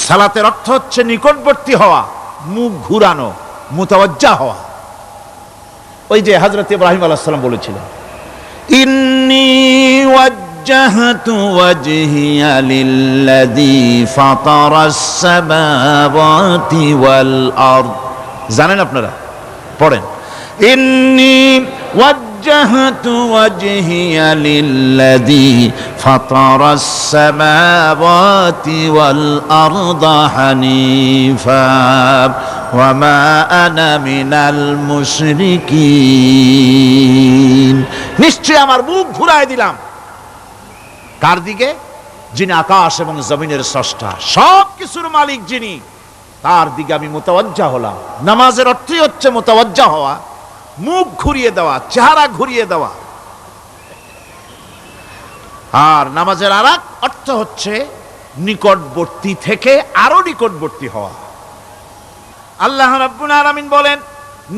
সালাতের অর্থ হচ্ছে নিকটবর্তী হওয়া, মুখ ঘুরানো, মুতাওয়াজ্জা হওয়া। ওই যে হযরত ইব্রাহিম আলাইহিস সালাম বলেছিলেন, ইন্নী ওয়াজ্জাহতু ওয়াজহিয়া লিল্লাযী ফাতারাস সামাওয়াতি ওয়াল আরদ। জানেন আপনারা? পড়েন, ইন্নী ওয়াজ্জাহতু ওয়াজহিয়া লিল্লাযী ফাতারাস সামাওয়াতি ওয়াল আরদা হানিফা ওয়া মা আনা মিনাল মুশরিকিন। নিশ্চয় আমার মুখ ঘুরায় দিলাম কার দিকে? যিনি আকাশ এবং জমিনের স্রষ্টা, সব কিছুর মালিক যিনি, তার দিকে আমি মুতাওয়াজ্জা হলাম। নামাজের অর্থই হচ্ছে মুতাওয়াজ্জা হওয়া, মুখ ঘুরিয়ে দেওয়া, চেহারা ঘুরিয়ে দেওয়া। আর নামাজের আরেক অর্থ হচ্ছে নিকটবর্তী থেকে আরো নিকটবর্তী হওয়া। আল্লাহ রাব্বুল আলামিন বলেন,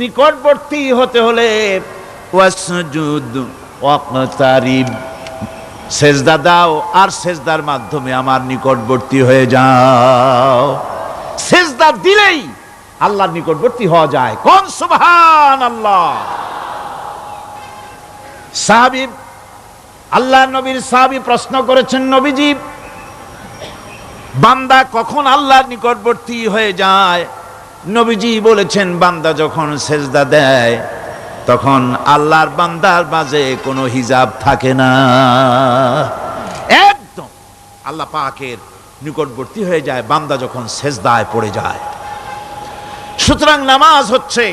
নিকটবর্তী হতে হলে ওয়াসজুদ ওয়াকতারিব, সেজদা দাও আর সেজদার মাধ্যমে আমার নিকটবর্তী হয়ে যাও। সেজদা দিলেই আল্লাহর নিকটবর্তী হওয়া যায়। কোন সুবহানাল্লাহ। সাহাবী, আল্লাহ নবীর সাহাবী প্রশ্ন করেছেন, নবীজি, বান্দা কখন আল্লাহর নিকটবর্তী হয়ে যায়? নবীজি বলেছেন, বান্দা যখন সেজদা দেয় তখন আল্লাহর বান্দার মাঝে কোনো হিজাব থাকে না, একদম আল্লাহ পাকের নিকটবর্তী হয়ে যায় বান্দা যখন সেজদায় পড়ে যায়। সুতরাং নামাজ হচ্ছে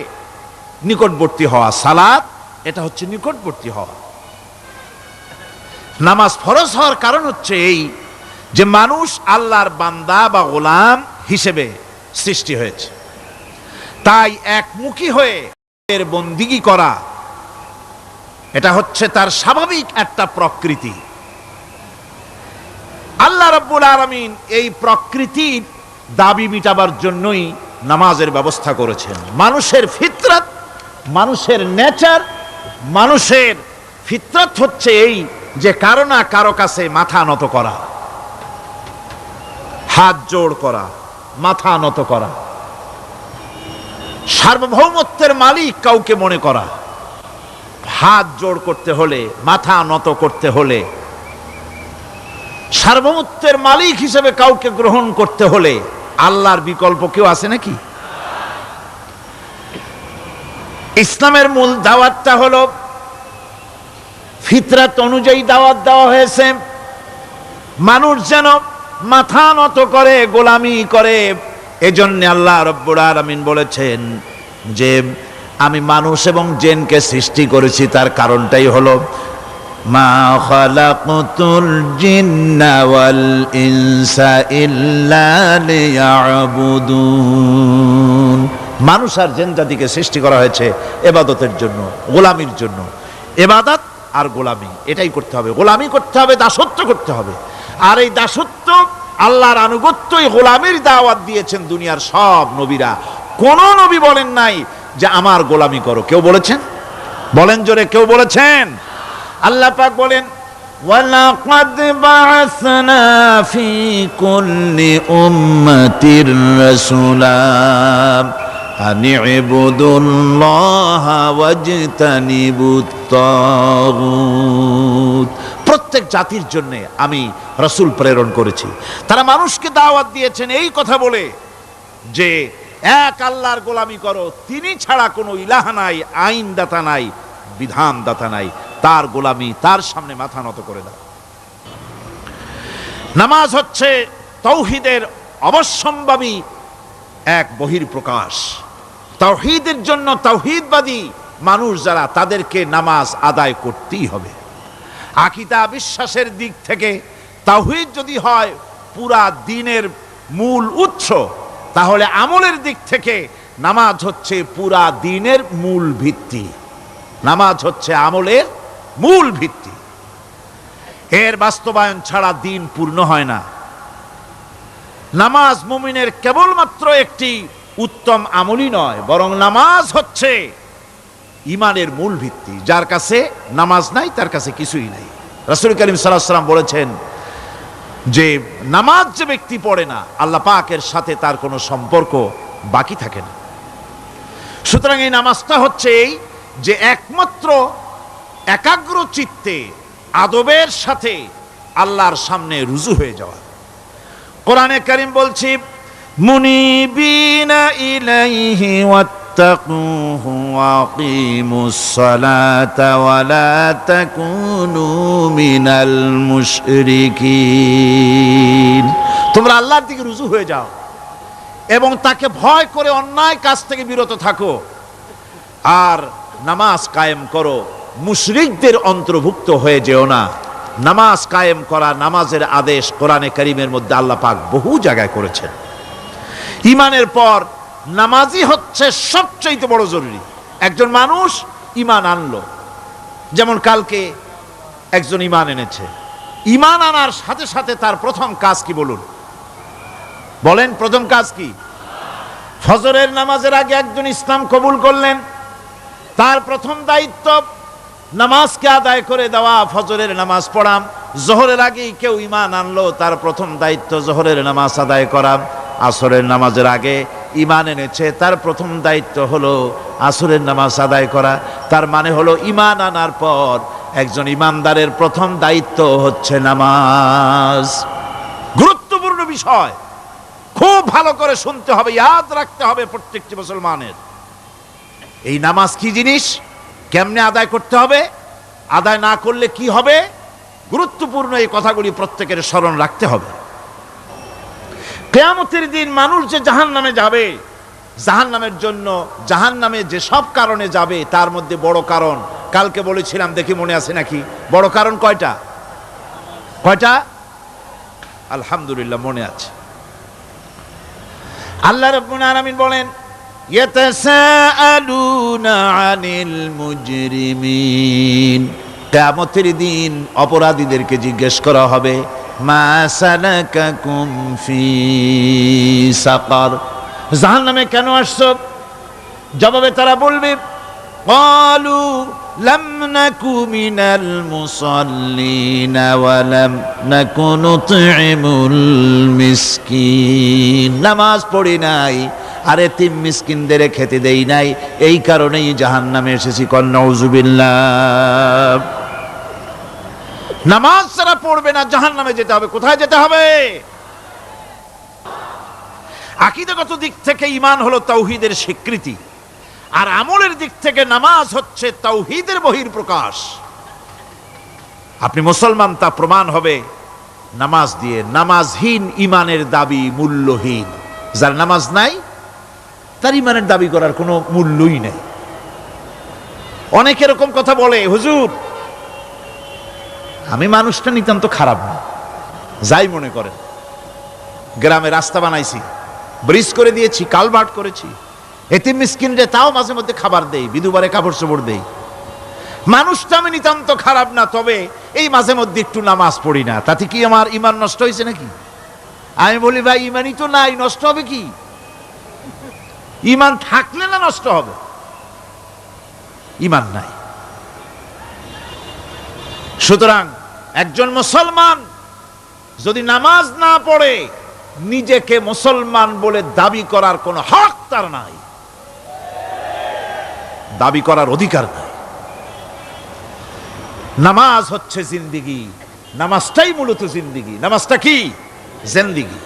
নিকটবর্তী হওয়া, সালাত এটা হচ্ছে নিকটবর্তী হওয়া। নামাজ ফরজ হওয়ার কারণ হচ্ছে এই যে মানুষ আল্লাহর বান্দা বা গোলাম হিসেবে সৃষ্টি হয়েছে, তাই একমুখী হয়ে এর বন্দিগি করা এটা হচ্ছে তার স্বাভাবিক একটা প্রকৃতি। আল্লাহ রাব্বুল আলামিন এই প্রকৃতির দাবি মিটাবার জন্যই নামাজের ব্যবস্থা করেছেন। মানুষের ফিতরত, মানুষের নেচার, মানুষের ফিতরত হচ্ছে এই যে কারো না কারো কাছে মাথা নত করা, হাত জোড় করা, মাথা নত করা, সার্বভৌমত্বের মালিক কাউকে মনে করা। হাত জোড় করতে হলে, মাথা নত করতে হলে, সার্বভৌমত্বের মালিক হিসেবে কাউকে গ্রহণ করতে হলে আল্লাহর বিকল্প কেউ আছে নাকি? ইসলামের মূল দাওয়াতটা হলো ফিতরাত অনুযায়ী দাওয়াত দেওয়া হয়েছে, মানুষ যেন মাথা নত করে, গোলামি করে। এজন্য আল্লাহ রাব্বুল আলামিন বলেছেন যে আমি মানুষ এবং জিনকে সৃষ্টি করেছি, তার কারণটাই হলো মা খালাকতুল জিন্না ওয়াল ইনসা ইল্লা লিয়াবুদুন। মানুষ আর জিন জাতিকে সৃষ্টি করা হয়েছে ইবাদতের জন্য, গোলামির জন্য। ইবাদত আর গোলামি এটাই করতে হবে, গোলামি করতে হবে, দাসত্ব করতে হবে। আর এই দাসত্ব, আল্লাহর আনুগত্যই গোলামির দাওয়াত দিয়েছেন দুনিয়ার সব নবীরা। কোন নবী বলেন নাই যে আমার গোলামি করো। কেউ বলেছেন? বলেন জোরে, কেউ বলেছেন? আল্লাহ পাক বলেন, ওয়ালাকাদ বা'আসনা ফি কুল্লি উম্মাতির রাসূলা আন ইবুদুল্লাহা ওয়াজতানিবুত তাগুত। প্রত্যেক জাতির জন্য আমি রাসূল প্রেরণ করেছি, তারা মানুষকে দাওয়াত দিয়েছেন এই কথা বলে যে এক আল্লাহর গোলামি করো, তিনি ছাড়া কোনো ইলাহ নাই, আইনদাতা নাই, বিধানদাতা নাই, তার গোলামি, তার সামনে মাথা নত করে দাও। নামাজ হচ্ছে তাওহীদের অবশ্যম্ভাবী এক বহির্প্রকাশ। তাওহীদের জন্য তাওহীদবাদী মানুষ যারা, তাদেরকে নামাজ আদায় করতেই হবে। আকীদা বিশ্বাসের দিক থেকে তাওহীদ যদি হয় পুরা দ্বীনের মূল উৎস, তাহলে আমলের দিক থেকে নামাজ হচ্ছে পুরা দ্বীনের মূল ভিত্তি। নামাজ হচ্ছে আমলের মূল ভিত্তি, এর বাস্তবায়ন ছাড়া দ্বীন পূর্ণ হয় না। নামাজ মুমিনের কেবলমাত্র একটি উত্তম আমলই নয়, বরং নামাজ হচ্ছে ঈমানের মূল ভিত্তি। যার কাছে নামাজ নাই তার কাছে কিছুই নাই। রাসূল করিম সাল্লাল্লাহু আলাইহি ওয়াসাল্লাম বলেছেন, যে নামাজ যে ব্যক্তি পড়ে না, আল্লাহ পাকের সাথে তার কোনো সম্পর্ক বাকি থাকে না। সুতরাং এই নামাজটা হচ্ছে এই যে একমাত্র একাগ্র চিত্তে আদবের সাথে আল্লাহর সামনে রুজু হয়ে যাওয়া। কোরআনে কারীম বলছি, মুনিবিনা ইলাইহি ওয়াত্তাকুহু ওয়াকিমুস সালাতা ওয়া লা তাকুনু মিনাল মুশরিকিন। তোমরা আল্লাহর দিকে রুজু হয়ে যাও এবং তাকে ভয় করে অন্যায় কাজ থেকে বিরত থাকো, আর নামাজ কায়েম করো, মুশরিকদের অন্তর্ভুক্ত হয়ে যেও না। নামাজ কায়েম করা, নামাজের আদেশ কোরআনে কারীমের মধ্যে আল্লাহ পাক বহু জায়গায় করেছেন। ঈমানের পর নামাজই হচ্ছে সবচেয়ে বড় জরুরি। একজন মানুষ ঈমান আনলো, যেমন কালকে একজন ঈমান এনেছে, ঈমান আনার সাথে সাথে তার প্রথম কাজ কি বলুন? বলেন, প্রথম কাজ কি? ফজরের নামাজের আগে একজন ইসলাম কবুল করলেন, তার প্রথম দায়িত্ব নামাজকে আদায় করে দেওয়া, ফজরের নামাজ পড়া। জোহরের আগেই কেউ ঈমান আনলো, তার প্রথম দায়িত্ব জোহরের নামাজ আদায় করা। আসরের নামাজের আগে ঈমান এনেছে, তার প্রথম দায়িত্ব হলো আসরের নামাজ আদায় করা। তার মানে হলো ঈমান আনার পর একজন ঈমানদারের প্রথম দায়িত্ব হচ্ছে নামাজ। গুরুত্বপূর্ণ বিষয়, খুব ভালো করে শুনতে হবে, ইয়াদ রাখতে হবে প্রত্যেকটি মুসলমানের। এই নামাজ কি জিনিস, কেমনে আদায় করতে হবে, আদায় না করলে কি হবে, গুরুত্বপূর্ণ এই কথাগুলি প্রত্যেকের স্মরণ রাখতে হবে। কিয়ামতের দিন মানুষ যে জাহান্নামে যাবে, জাহান্নামের জন্য, জাহান্নামে যে সব কারণে যাবে তার মধ্যে বড় কারণ কালকে বলেছিলাম, দেখি মনে আছে নাকি? বড় কারণ কয়টা? কয়টা? আলহামদুলিল্লাহ মনে আছে। আল্লাহ রাব্বুল আলামিন বলেন, ইয়াতাসাআলুনা আনিল মুজরিমিন। কিয়ামতের দিন অপরাধীদেরকে জিজ্ঞেস করা হবে, মা সালাকাকুম ফি সাকার, জাহান্নামে কেন আসছো? জবাবে তারা বলবে, ক্বালু লাম নাকু মিনাল মুসাল্লিনা ওয়া লাম নাকু নুতঈমুল মিসকিন। নামাজ পড়ি নাই আর এতিম মিসকিনদের খেতে দেই নাই, এই কারণেই জাহান্নামে এসেছি। কল নাউযুবিল্লাহ। নামাজ যারা পড়বে না জাহান্নামে যেতে হবে। কোথায় যেতে হবে? আকীদাগত দিক থেকে ঈমান হলো তাওহীদের স্বীকৃতি, আর আমলের দিক থেকে নামাজ হচ্ছে তাওহীদের বহিঃপ্রকাশ। আপনি মুসলমান তা প্রমাণ হবে নামাজ দিয়ে। নামাজহীন ঈমানের দাবি মূল্যহীন। যার নামাজ নাই তার ঈমানের দাবি করার কোনো মূল্যই নেই। অনেক এরকম কথা বলে, হুজুর আমি মানুষটা নিতান্ত খারাপ না, যাই মনে করেন, গ্রামে রাস্তা বানাইছি, ব্রিজ করে দিয়েছি, কালভার্ট করেছি, এতিম মিসকিনরে তাও মাঝে মধ্যে খাবার দেই, বিধবারে কাপড় চোপড় দেই, মানুষটা আমি নিতান্ত খারাপ না, তবে এই মাঝে মধ্যে একটু নামাজ পড়ি না, তাতে কি আমার ঈমান নষ্ট হয়েছে নাকি? আমি বলি, ভাই ঈমানই তো নাই, নষ্ট হবে কি? ঈমান থাকলে না নষ্ট হবে? ঈমান নাই। সুতরাং একজন মুসলমান যদি নামাজ না পড়ে, নিজেকে মুসলমান বলে দাবি করার কোনো হক তার নাই, দাবি করার অধিকার নাই। নামাজ হচ্ছে জিন্দেগি, নামাজটাই মূলত জিন্দেগি। নামাজটা কি? জিন্দেগি।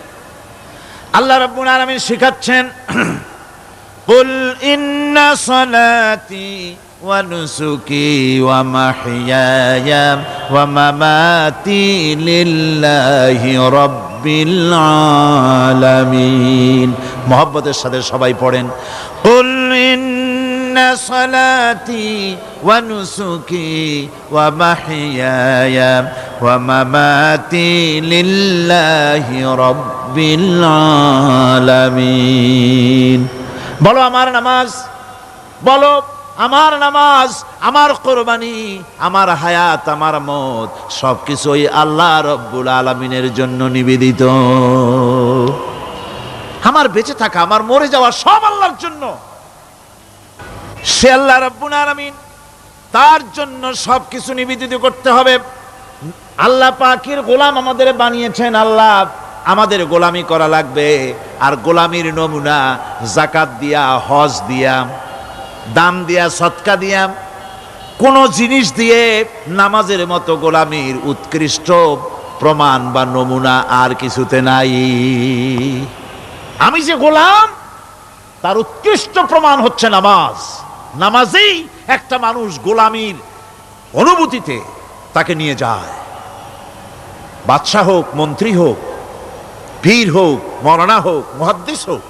আল্লাহ রাব্বুল আলামিন শিখাচ্ছেন, কুল ইন্না সালাতি ওয়া নুসুকি ওয়া মাহইয়ায়া ওয়া মামাতি লিল্লাহি রাব্বিল আলামিন। মুহাব্বতের সাথে সবাই পড়েন, কুল ইন্না সালাতি ওয়া নুসুকি ওয়া মাহইয়ায়া ওয়া মামাতি লিল্লাহি রাব্বিল আলামিন। বলো আমার নামাজ, বলো আমার নামাজ, আমার কোরবানি, আমার হায়াত, আমার মত সবকিছুই আল্লাহ রব্বুল আলামিনের জন্য নিবেদিত। আমার বেঁচে থাকা, আমার মরে যাওয়া সব আল্লাহর জন্য। সে আল্লাহ রব্বুল আলামিন, তার জন্য সবকিছু নিবেদিত করতে হবে। আল্লাহ পাকের গোলাম আমাদের বানিয়েছেন, আল্লাহ আমাদের গোলামি করা লাগবে। আর গোলামির নমুনা যাকাত দিয়া, হজ দিয়া, দান দিয়া, সদকা দিয়া, কোন জিনিস দিয়ে নামাজের মতো গোলামির উৎকৃষ্ট প্রমাণ বা নমুনা আর কিছুতে নাই। আমি যে গোলাম তার উৎকৃষ্ট প্রমাণ হচ্ছে নামাজ। নামাজেই একটা মানুষ গোলামির অনুভূতিতে তাকে নিয়ে যায়। বাদশাহ হোক, মন্ত্রী হোক, পীর হোক, মৌলানা হোক, মুহাদ্দিস হোক,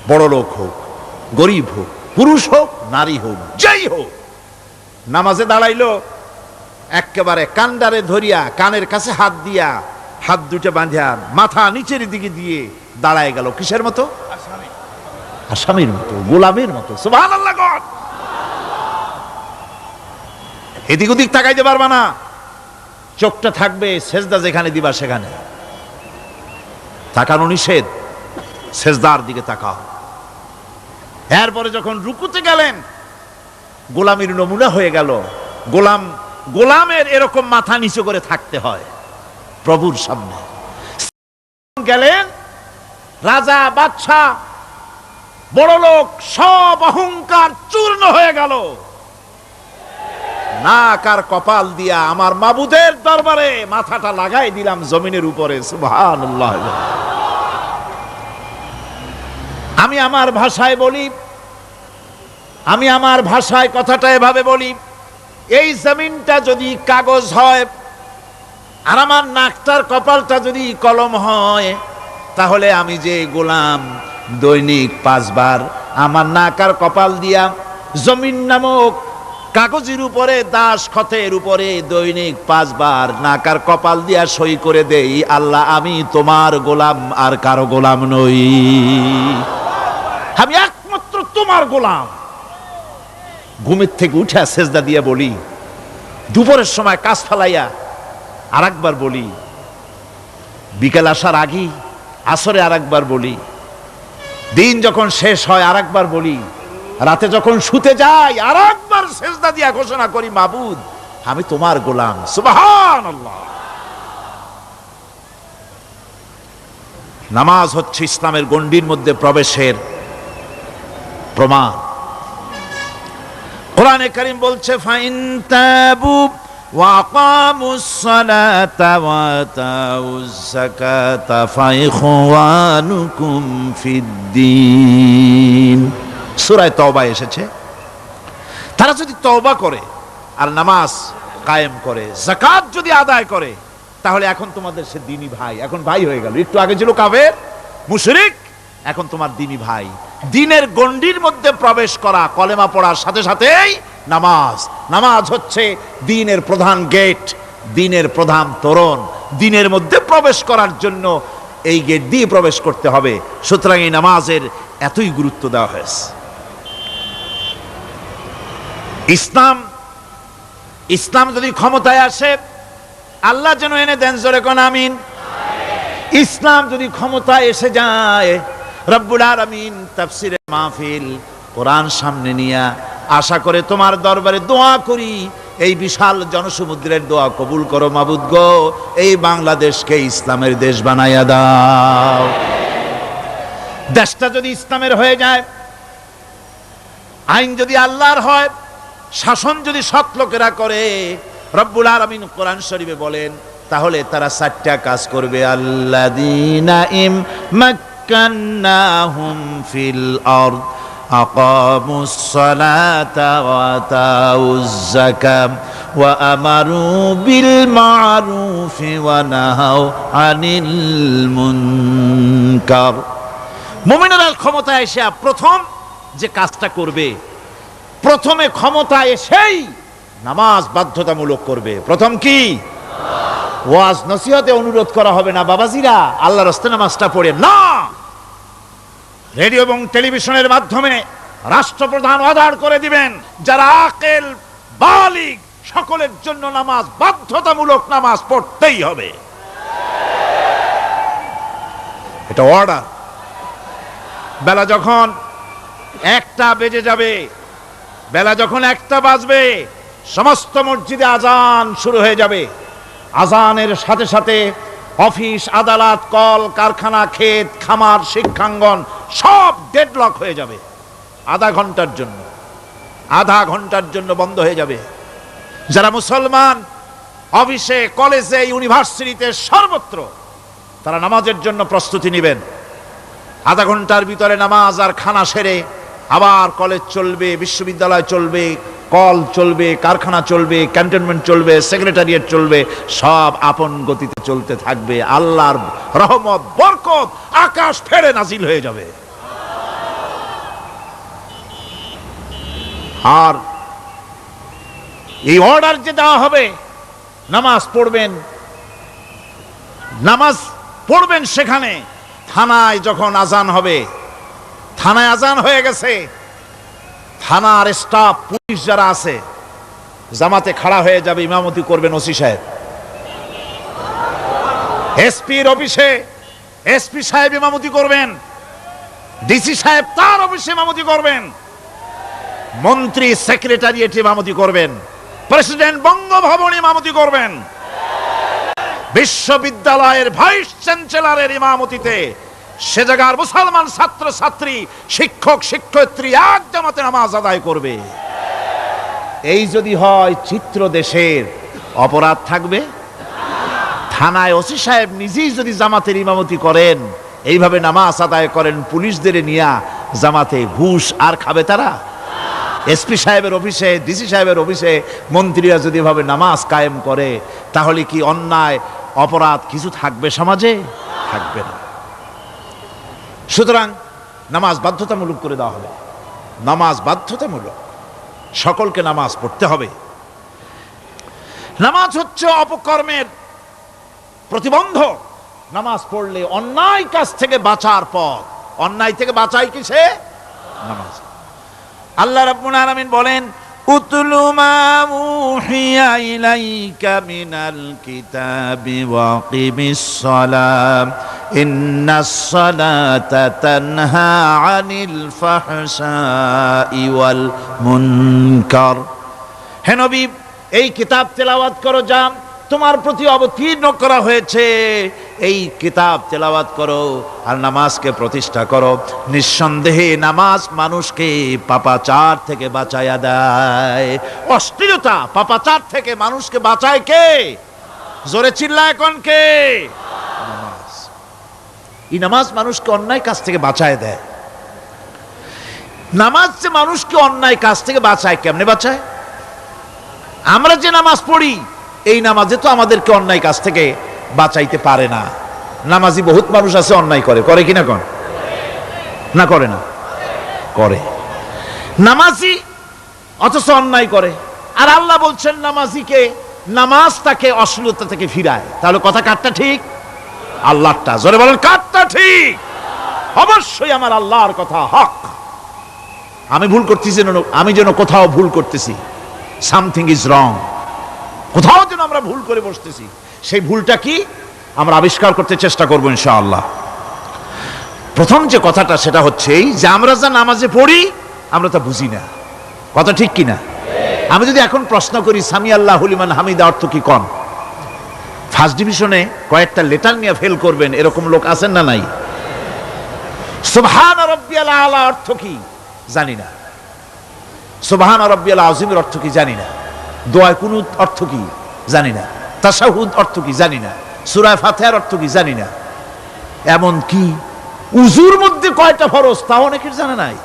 বড় লোক হোক, গরিব হোক, পুরুষ হোক, নারী হোক, যাই হোক, নামাজে দাঁড়াইলো, একেবারে কান্ডারে ধরিয়া কানের কাছে হাত দিয়া, হাত দুটো বাঁধিয়া মাথা নিচের দিকে দিয়ে দাঁড়ায় গেল। কিসের মতো? আসামির মতো, গোলামের মতো। সুবহানাল্লাহ। এদিক ওদিক তাকাইতে পারবা না, চোখটা থাকবে সেজদা যেখানে দিবা সেখানে। তাকানো নিষেধ, সেজদার দিকে তাকাও। এরপরে যখন রুকুতে গেলেন, গোলামির নমুনা হয়ে গেল। গোলামের এরকম মাথা নিচু করে থাকতে হয় প্রভুর সামনে। গেলেন, রাজা, বাদশাহ, বড় লোক, সব অহংকার চূর্ণ হয়ে গেল। নাক আর কপাল দিয়া আমার মাবুদের দরবারে মাথাটা লাগাই দিলাম জমিনের উপরে। সুবহানাল্লাহ। আমি আমার ভাষায় বলি, আমি আমার ভাষায় কথাটা এভাবে বলি, এই জমিনটা যদি কাগজ হয় আর আমার নাকটার কপালটা যদি কলম হয়, তাহলে আমি যে গোলাম দৈনিক 5 বার আমার নাক আর কপাল দিয়া জমিন নামক কাগজের উপরে, দাস খতের উপরে দৈনিক 5 বার নাক আর কপাল দিয়া সই করে দেই, আল্লাহ আমি তোমার গোলাম আর কারো গোলাম নই, আমি একমাত্র তোমার গোলাম। ঘুমের থেকে উঠে সেজদা দিয়া বলি, দুপুরের সময় কাজ ফালাইয়া আর একবার বলি, বিকেল আসার আগেই আসরে আর একবার বলি, দিন যখন শেষ হয় আর একবার বলি, রাতে যখন শুতে যাই আর একবার সেজদা দিয়া ঘোষণা করি, মাবুদ আমি তোমার গোলাম। সুবহানাল্লাহ। নামাজ হচ্ছে ইসলামের গণ্ডির মধ্যে প্রবেশের প্রমাণ। কোরআনে কারীম বলছে, ফাইন তাবু ওয়া আকামুস সালাতা ওয়া আতাউজ যাকাতা ফাইখওয়ানুকুম ফিদ্দীন। সূরা তওবা এসেছে, তারা যদি তওবা করে আর নামাজ কায়েম করে, যাকাত যদি আদায় করে, তাহলে এখন তোমাদের সে দ্বীনি ভাই, এখন ভাই হয়ে গেল। একটু আগে ছিল কাফের, মুশরিক, এখন তোমার দ্বীনি ভাই। দ্বীনের গণ্ডির মধ্যে প্রবেশ করা, কলেমা পড়ার সাথে সাথেই নামাজ। নামাজ হচ্ছে দ্বীনের প্রধান গেট, দ্বীনের প্রধান তোরণ। দ্বীনের মধ্যে প্রবেশ করার জন্য এই গেট দিয়ে প্রবেশ করতে হবে। সুতরাং এই নামাজের এতই গুরুত্ব দেওয়া হয়েছে। ইসলাম যদি ক্ষমতায় আসে, আল্লাহ যেন এনে দেন, জোরে কোন আমিন। ইসলাম যদি ক্ষমতায় এসে যায়, রব্বুল আলামিন তাফসিরে মাহফিল, কোরআন সামনে নিয়ে আশা করে তোমার দরবারে দোয়া করি, এই বিশাল জনসমুদ্রের দোয়া কবুল করো মাবুদ গো, এই বাংলাদেশকে ইসলামের দেশ বানাইয়া দাও। দেশটা যদি ইসলামের হয়ে যায়, আইন যদি আল্লাহর হয়, শাসন যদি সৎ লোকেরা করে, রব্বুল আলামিন কোরআন শরীফে বলেন, তাহলে তারা 4টা কাজ করবে। আল্লাযীনা মাক্কান্নাহুম ফিল আরদ আকামুস সালাতা ওয়া আতাউজ যাকাত ওয়া আমারু বিল মা'রুফি ওয়া নাহাউ আনিল মুনকার। মুমিনেরা ক্ষমতায় এসে প্রথম যে কাজটা করবে, প্রথমে ক্ষমতা এসেই নামাজ বাধ্যতামূলক করবে। প্রথম কি? ওয়াজ নসিহতে অনুরোধ করা হবে না, বাবাজিরা আল্লাহর রাস্তায় নামাজটা পড়ে না। রেডিও এবং টেলিভিশনের মাধ্যমে রাষ্ট্রপ্রধান অর্ডার করে দিবেন, যারা আকেল বালিগ সকলের জন্য নামাজ বাধ্যতামূলক, নামাজ পড়তেই হবে, এটা অর্ডার। বেলা যখন 1টা বেজে যাবে, বেলা যখন 1টা বাজবে, সমস্ত মসজিদে আজান শুরু হয়ে যাবে। আজানের সাথে সাথে অফিস, আদালত, কল কারখানা, ক্ষেত খামার, শিক্ষাঙ্গন সব ডেডলক হয়ে যাবে। আধা ঘন্টার জন্য বন্ধ হয়ে যাবে। যারা মুসলমান অফিসে, কলেজে, ইউনিভার্সিটিতে, সর্বত্র তারা নামাজের জন্য প্রস্তুতি নেবেন। আধা ঘন্টার ভিতরে নামাজ আর খানা সেরে আবার কলেজ চলবে, বিশ্ববিদ্যালয় চলবে, কল চলবে, কারখানা চলবে, ক্যান্টনমেন্ট চলবে, সেক্রেটারিয়েট চলবে, সব আপন গতিতে চলতে থাকবে। আল্লাহর রহমত, বরকত আকাশ ফেড়ে নাজিল হয়ে যাবে। আর এই অর্ডার যে দেওয়া হবে, নামাজ পড়বেন সেখানে। থানায় যখন আজান হবে, থানায় আজান হয়ে গেছে, থানার স্টাফ, পুলিশ যারা আছে জামাতে খাড়া হয়ে যাবে, ইমামতি করবেন ওসি সাহেব। এসপির অফিসে এসপি সাহেব ইমামতি করবেন, ডিসি সাহেব তার অফিসে ইমামতি করবেন, মন্ত্রী সেক্রেটারিয়েট ইমামতি করবেন, প্রেসিডেন্ট বঙ্গভবনে ইমামতি করবেন, বিশ্ববিদ্যালয়ের ভাইস চ্যান্সেলরের ইমামতিতে সে জায়গার মুসলমান ছাত্র ছাত্রী, শিক্ষক শিক্ষয়িত্রী এক জামাতে নামাজ আদায় করবে। এই যদি হয় চিত্র দেশের, অপরাধ থাকবে? থানায় ওসি সাহেব নিজেই যদি জামাতের ইমামতি করেন, এইভাবে নামাজ আদায় করেন পুলিশদের নিয়ে জামাতে, ঘুষ আর খাবে তারা? এসপি সাহেবের অফিসে, ডিসি সাহেবের অফিসে মন্ত্রীরা যদি এভাবে নামাজ কায়েম করে, তাহলে কি অন্যায় অপরাধ কিছু থাকবে সমাজে? থাকবে না। সুতরাং নামাজ বাধ্যতামূলক করে দেওয়া হবে। নামাজ বাধ্যতামূলক, সকলকে নামাজ পড়তে হবে। নামাজ হচ্ছে অপকর্মের প্রতিবন্ধক। নামাজ পড়লে অন্যায় কাজ থেকে বাঁচার পথ। অন্যায় থেকে বাঁচাই কিসে? নামাজ। আল্লাহ রাব্বুল আলামিন বলেন, উতলু মা উহিয়া ইলাইকা মিনাল কিতাবি ওয়া কিমিস সালাম ইন্নাস সালাতা তানহা আনিল ফাহশাই ওয়াল মুনকার। হে নবী, এই কিতাব তেলাওয়াত করো, যা তোমার প্রতি অবতীর্ণ করা হয়েছে, এই কিতাব তেলাওয়াত করো আর নামাজকে প্রতিষ্ঠা করো। নিঃসন্দেহে নামাজ মানুষকে পাপাচার থেকে বাঁচায়া দেয়। অশ্লীলতা, পাপাচার থেকে মানুষকে বাঁচায় কে? জোরে চিল্লায় কোন কে? নামাজ। এই নামাজ মানুষকে অন্যায় কাজ থেকে বাঁচায় দেয়। নামাজ যে মানুষকে অন্যায় কাজ থেকে বাঁচায়, কেমনে বাঁচায়? আমরা যে নামাজ পড়ি, এই নামাজে তো আমাদেরকে অন্যায় কাজ থেকে বাঁচাইতে পারে না। নামাজি বহুত মানুষ আছে অন্যায় করে, করে কিনা কোন? না করে না? করে। নামাজি অথচ অন্যায় করে। আর আল্লাহ বলছেন নামাজিকে, নামাজ তাকে অশ্লীলতা থেকে ফিরায়। তাহলে কথা কারটা ঠিক? আল্লাহরটা। জোরে বলেন, কারটা ঠিক? অবশ্যই আমার আল্লাহর কথা হক। আমি ভুল করতেছি, আমি যেন কোথাও ভুল করতেছি, সামথিং ইজ রং, কোথাও যেন আমরা ভুল করে বসতেছি, সেই ভুলটা কি আমরা আবিষ্কার করতে চেষ্টা করবো ইনশাআল্লাহ। প্রথম যে কথাটা সেটা হচ্ছে এই যে আমরা যা নামাজে পড়ি আমরা তা বুঝি না। কথা ঠিক কিনা? আমি যদি এখন প্রশ্ন করি সামি আল্লাহু লিমান হামিদা অর্থ কি কোন? ফার্স্ট ডিভিশনে কয়েকটা লেটার নিয়ে ফেল করবেন এরকম লোক আছেন না নাই? সুবহান রাব্বিয়াল আলা অর্থ কি জানি না, সুবহান রাব্বিয়াল আযীমের অর্থ কি জানি না, দোয়া কুনুত অর্থ কি জানি না, তাশাহুদ অর্থ কি জানি না, সূরা ফাতিহার অর্থ কি জানি না। এমন কি উজুর মধ্যে কয়টা ফরজ তাও অনেকের জানা নাই।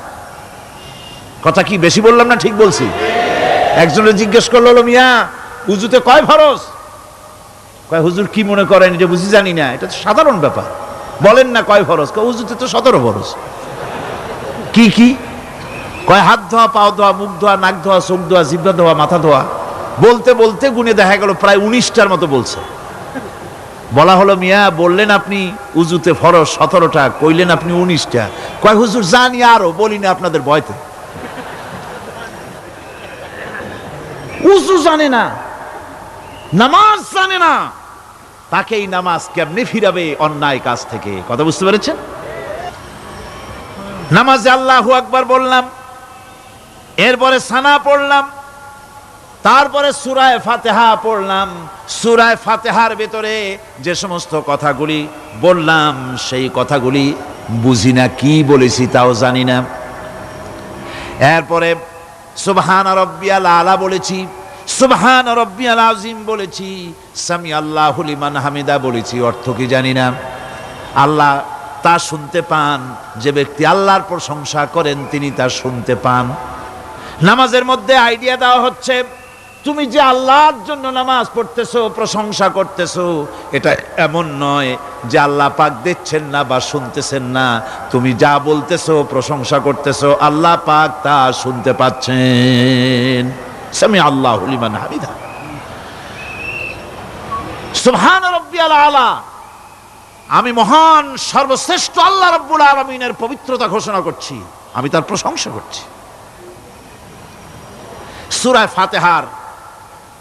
কথা কি বেশি বললাম না ঠিক বলছি? একজনের জিজ্ঞেস করলো, মিয়া উজুতে কয় ফরজ? কয় হুজুর কি মনে করেন যে বুঝি জানি না? এটা তো সাধারণ ব্যাপার, বলেন না কয় ফরজ? কয় উজুতে তো 17 ফরজ। কি কি? কয় হাত ধোয়া, পাও ধোয়া, মুখ ধোয়া, নাক ধোয়া, চোখ ধোয়া, জিহ্বা ধোয়া, মাথা ধোয়া। বলতে বলতে গুনে দেখা গেল প্রায় 19টার মতো বলছে। বলা হলো, মিয়া বললেন আপনি উজুতে ফরজ 17টা, কইলেন আপনি 19টা। কয় হুজুর জানি আরো, বলি না আপনাদের ভয়তে। উজু জানে না, নামাজ জানে না, তাকে এই নামাজ কেমনে ফিরাবে অন্যায় কাজ থেকে? কথা বুঝতে পেরেছেন? নামাজে আল্লাহু আকবার বললাম, এরপরে সানা পড়লাম, তারপরে সূরা ফাতিহা পড়লাম। সূরা ফাতিহার ভিতরে যে সমস্ত কথাগুলি বললাম সেই কথাগুলি বুঝি না, কি বলেছি তাও জানি না। এরপরে সুবহান রাব্বিয়াল আলা বলেছি, সুবহান রাব্বিয়াল আযীম বলেছি, সামি আল্লাহু লিমান হামিদা বলেছি, অর্থ কি জানি না। আল্লাহ তা শুনতে পান, যে ব্যক্তি আল্লাহর প্রশংসা করেন তিনি তা শুনতে পান। নামাজের মধ্যে আইডিয়া দেওয়া হচ্ছে, তুমি যে আল্লাহর জন্য নামাজ পড়তেছো, প্রশংসা করতেছো, এটা এমন নয় যে আল্লাহ পাক দেখছেন না বা শুনতেছেন না। তুমি যা বলতেছো, প্রশংসা করতেছো, আল্লাহ পাক তা শুনতে পাচ্ছেন। সামি আল্লাহু লিমান হামিদা, সুবহান রাব্বিয়াল আলা। আমি মহান সর্বশ্রেষ্ঠ আল্লাহ রাব্বুল আলামিনের পবিত্রতা ঘোষণা করছি, আমি তার প্রশংসা করছি। সূরা ফাতিহার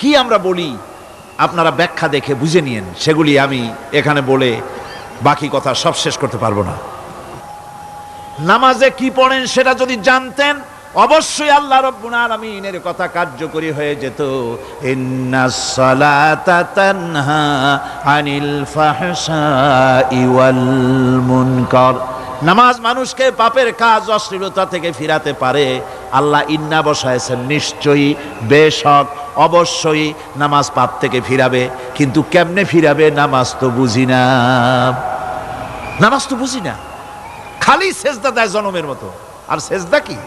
কি আমরা বলি আপনারা ব্যাখ্যা দেখে বুঝে নিয়েন, সেগুলি আমি এখানে বলে বাকি কথা সব শেষ করতে পারবো না। নামাজে কি পড়েন সেটা যদি জানতেন, অবশ্যই আল্লাহ রাব্বুল আলামিনের কথা কার্যকরী হয়ে যেত। ইন্নাস সালাতা তানহা আনিল ফাহশাই ওয়াল মুনকার। নামাজ মানুষকে পাপের কাজ, অশ্লীলতা থেকে ফিরাতে পারে। আল্লাহ ইন্না বসায়ছেন, নিশ্চয়ই, বেশক, অবশ্যই নামাজ পাপ থেকে ফিরাবে। কিন্তু কেমনে ফিরাবে নামাজ তো বুঝি না, নামাজ তো বুঝি না। খালি সেজদা দেয় জনমের মতো, আর সেজদা কি?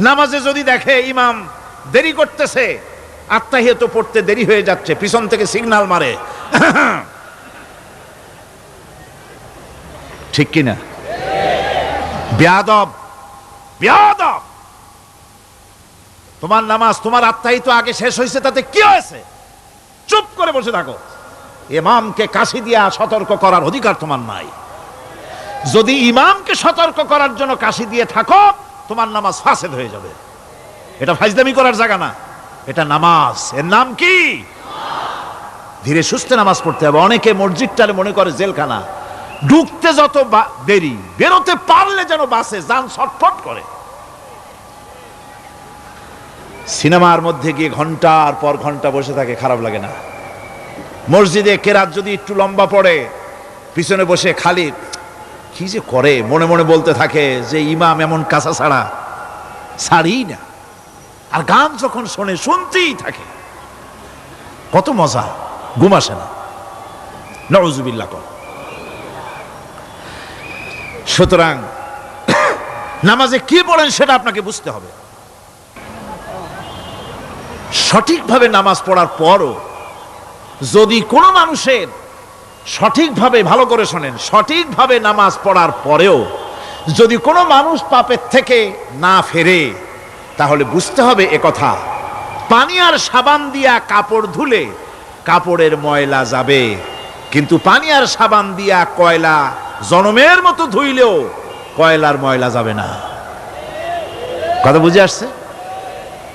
নামাজে যদি দেখে ইমাম দেরি করতেছে, আত্তাহিয়াত পড়তে দেরি হয়ে যাচ্ছে, পিছন থেকে সিগন্যাল মারে, ঠিক কিনা? বেয়াদব, বেয়াদব। তোমার নামাজ, তোমার আত্তাহিয়াত আগে শেষ হয়েছে, তাতে কি হয়েছে? চুপ করে বসে থাকো। ইমামকে কাশি দিয়া সতর্ক করার অধিকার তোমার নাই। যদি ইমামকে সতর্ক করার জন্য কাশি দিয়ে থাকো, তোমার নামাজ ফাসেদ হয়ে যাবে। এটা ফাজলামি করার জায়গা না, এটা নামাজ। এর নাম কি? ধীরে সুস্থে নামাজ পড়তে হবে। অনেকে মসজিদটারে মনে করে জেলখানা, ঢুকতে যত দেরি, বেরোতে পারলে যেন বাসে যান ছটফট করে। সিনেমার মধ্যে গিয়ে ঘন্টার পর ঘন্টা বসে থাকে, খারাপ লাগে না? মসজিদে কেরাত যদি একটু লম্বা পড়ে, পিছনে বসে খালি কি যে করে মনে মনে বলতে থাকে যে ইমাম এমন কাঁচা ছাড়া ছাড়ি না। আর গান যখন শোনে শুনতেই থাকে, কত মজা, ঘুম আসে না। নাউযুবিল্লাহ। সুতরাং নামাজে কি পড়েন সেটা আপনাকে বুঝতে হবে। সঠিকভাবে নামাজ পড়ার পরও যদি কোনো মানুষের সঠিকভাবে, ভালো করে শোনেন, সঠিকভাবে নামাজ পড়ার পরেও যদি কোনো মানুষ পাপের থেকে না ফেরে, তাহলে বুঝতে হবে একথা, পানি আর সাবান দিয়া কাপড় ধুলে কাপড়ের ময়লা যাবে, কিন্তু পানি আর সাবান দিয়া কয়লা জনমের মতো ধুইলেও কয়লার ময়লা যাবে না। কথা বুঝে আসছে?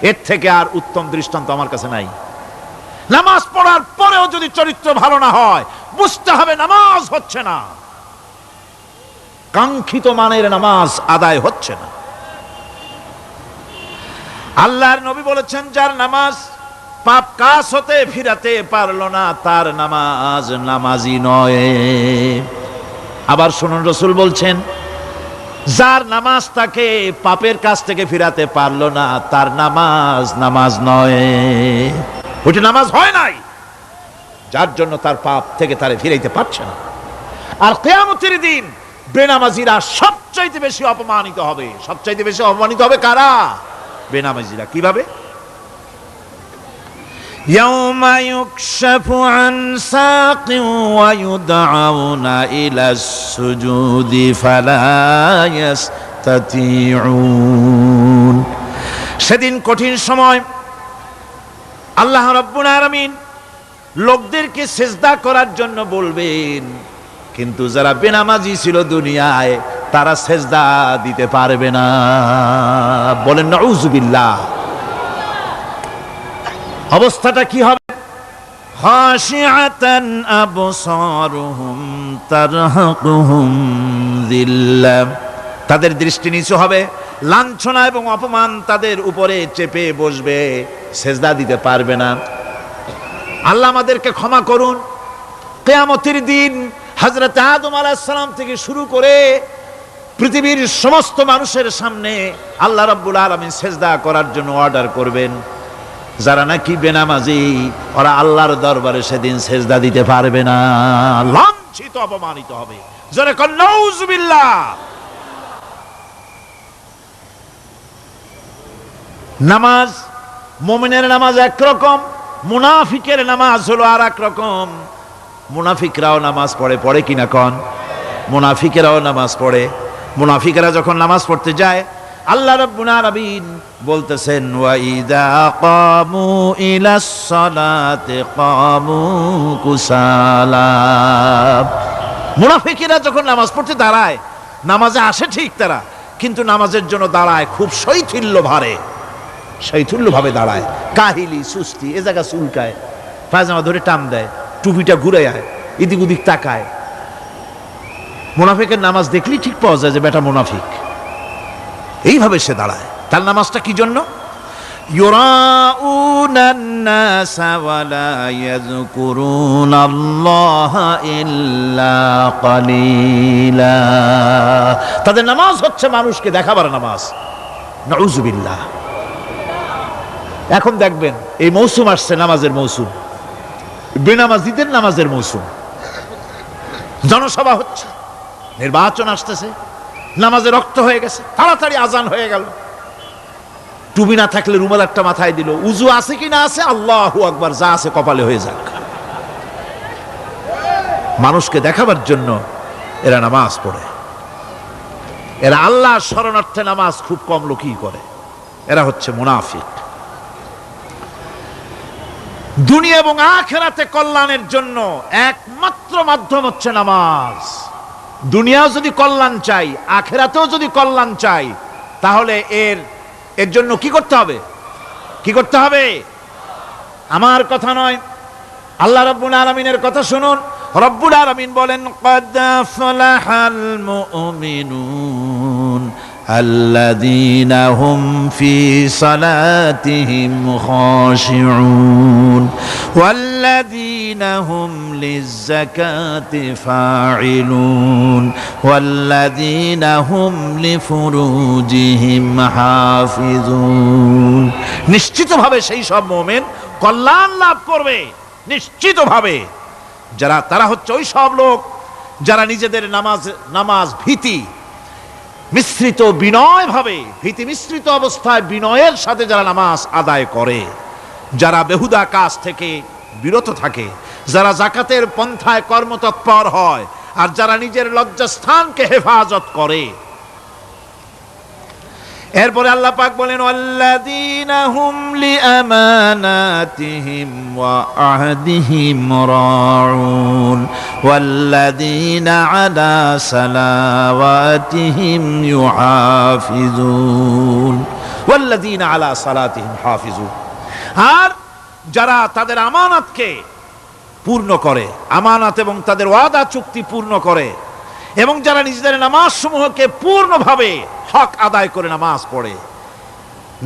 এর থেকে আর উত্তম দৃষ্টান্ত আমার কাছে নাই। নামাজ পড়ার পরেও যদি চরিত্র ভালো না হয়, বুঝতে হবে নামাজ হচ্ছে না, কাঙ্ক্ষিত মানের নামাজ আদায় হচ্ছে না। আল্লাহর নবী বলেছেন, যার নামাজ পাপ কাজ হতে ফিরাতে পারলো না, তার নামাজ নামাজি নয়। আবার শুনুন, রাসূল বলছেন, যার নামাজ তাকে পাপের কাজ থেকে ফিরাতে পারলো না, তার নামাজ নামাজ নয়। ওইটা নামাজ হয় নাই, যার জন্য তার পাপ থেকে তারে ফিরাইতে পারছে না। আর কিয়ামতের দিন বেনামাজিরা সবচাইতে বেশি অপমানিত হবে। সবচাইতে বেশি অপমানিত হবে কারা? বেনামাজিরা। কিভাবে? ইয়াউমা ইউকশাফু আন সাকিন ওয়া ইউদআউনা ইলাস সুজুদি ফালা ইস্তাতিউন। সেদিন কঠিন সময়, আল্লাহ রাব্বুল আলামিন লোকদেরকে সিজদা করার জন্য বলবেন, কিন্তু যারা বেনামাজি ছিল দুনিয়ায়, তারা সিজদা দিতে পারবে না। বলেন নাউযুবিল্লাহ। অবস্থাটা কি হবে? খাশিআতান আবসারুহুম তারহাকুহুম যিল্লাহ। তাদের দৃষ্টি নিচু হবে, লাঞ্ছনা এবং অপমান তাদের উপরে চেপে বসবে, সেজদা দিতে পারবে না। আল্লাহ আমাদেরকে ক্ষমা করুন। কিয়ামতের দিন হযরত আদম আলাইহিস সালাম থেকে শুরু করে পৃথিবীর সমস্ত মানুষের সামনে আল্লাহ রাব্বুল আলামিন সেজদা করার জন্য অর্ডার করবেন। যারা নাকি বেনামাজি ওরা আল্লাহর দরবারে সেদিন সেজদা দিতে পারবে না, লাঞ্ছিত অপমানিত হবে। জোরে কোন নাউজুবিল্লাহ। নামাজ, মুমিনের নামাজ একরকম, মুনাফিকের নামাজ হলো আর এক রকম। মুনাফিকরাও নামাজ পড়ে, পড়ে কিনা কন? মুনাফিকেরাও নামাজ পড়ে। মুনাফিকেরা যখন নামাজ পড়তে যায় আল্লাহ রাব্বুল আলামিন বলতেছেন ওয়াইদা কামু ইলাস সালাতি কামু কুসালা। মুনাফিকেরা যখন নামাজ পড়তে দাঁড়ায়, নামাজে আসে ঠিক তারা, কিন্তু নামাজের জন্য দাঁড়ায় খুব শৈথিল্য ভারে, শৈথিল্যভাবে দাঁড়ায়, কাহিলি সুস্তি, এ জায়গা চুলকায়, পায়জামা ধরে টান দেয়, টুপিটা ঘুরে আয়, এদিক ওদিক তাকায়। মুনাফিকের নামাজ দেখলেই ঠিক পাওয়া যায় যে বেটা মুনাফিক। এইভাবে সে দাঁড়ায়। তার নামাজটা কি জন্য? ইউরাউনান নাসা ওয়ালা ইয়াযকুরুনাল্লাহা ইল্লা কালিলা। তাদের নামাজ হচ্ছে মানুষকে দেখাবার নামাজ। নাউযুবিল্লাহ। এখন দেখবেন এই মৌসুম আসছে, নামাজের মৌসুম, বেনামাজিদের নামাজের মৌসুম। জনসভা হচ্ছে, নির্বাচন আসতেছে, নামাজে রক্ত হয়ে গেছে, তাড়াতাড়ি আজান হয়ে গেল। টুপি না থাকলে রুমাল একটা মাথায় দিল, উজু আছে কি না আছে, আল্লাহু আকবার, যা আছে কপালে হয়ে যাক। মানুষকে দেখাবার জন্য এরা নামাজ পড়ে। এরা আল্লাহর শরণার্থে নামাজ খুব কম লোকই করে। এরা হচ্ছে মুনাফিক। দুনিয়া এবং আখিরাতে কল্যাণের জন্য একমাত্র মাধ্যম হচ্ছে নামাজ। দুনিয়াও যদি কল্যাণ চাই, আখিরাতেও যদি কল্যাণ চাই, তাহলে এর জন্য কি করতে হবে? কি করতে হবে? আমার কথা নয়, আল্লাহ রাব্বুল আলামিনের কথা শুনুন। রব্বুল আলামিন বলেন ক্বাদ আফলাহাল মুমিনুন আল্লাযীনা হুম ফি সালাতিহিম খাশিউন ওয়াল্লাযীনা হুম লিয-যাকাতি ফাঈলুন ওয়াল্লাযীনা হুম লিফুরুজিহিম হাফিজুন। নিশ্চিতভাবে সেই সব মুমিন কল্যাণ লাভ করবে, নিশ্চিতভাবে। তারা হচ্ছে ওই সব লোক যারা নিজেদের নামাজ ভীতি মিশ্রিত, বিনয় ভাবে, ভীতি মিশ্রিত অবস্থায় বিনয়ের সাথে যারা নামাজ আদায় করে, যারা বেহুদা কাজ থেকে বিরত থাকে, যারা যাকাতের পন্থায় কর্মতৎপর হয়, আর যারা নিজের লজ্জাস্থানকে হেফাজত করে। এরপরে আল্লাহ পাক বলেন ওয়াল্লাযীনা হুম লিআমানাতিহিম ওয়া আহদিহিম রাউন ওয়াল্লাযীনা আলা সালাওয়াতিহিম ইউহাফিজুন ওয়াল্লাযীনা আলা সালাতিহিম হাফিজুন। আর যারা তাদের আমানতকে পূর্ণ করে, আমানত এবং তাদের ওয়াদা চুক্তি পূর্ণ করে, এবং যারা নিজেদের নামাজ সমূহকে পূর্ণভাবে হক আদায় করে নামাজ পড়ে,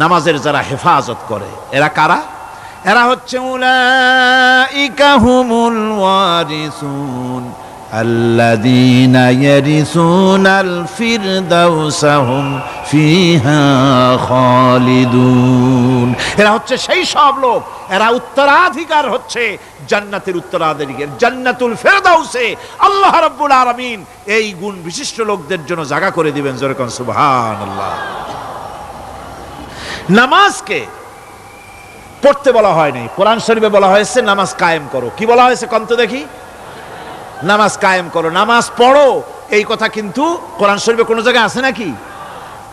নামাজের যারা হেফাজত করে, এরা কারা? এরা হচ্ছে উলাইকা হুমুল ওয়ারিসুন আল্লাযীনা ইয়ারিসুনাল ফিরদাউসা হুম ফিহা খালিদুন। এরা হচ্ছে সেই সব লোক, এরা উত্তরাধিকার হচ্ছে জান্নাতের উত্তরাধিকার, জান্নাতুল ফিরদাউসে আল্লাহ রাব্বুল আলামিন এই গুণ বিশিষ্ট লোকদের জন্য জায়গা করে দিবেন। জোরে কোন সুবহানাল্লাহ। নামাজকে পড়তে বলা হয়নি, কোরআন শরীফে বলা হয়েছে নামাজ কায়েম করো। কি বলা হয়েছে কোন তো দেখি? নামাজ কায়েম করো, নামাজ পড়ো। এই কথা কিন্তু কোরআন শরীফে কোনো জায়গায় আছে নাকি?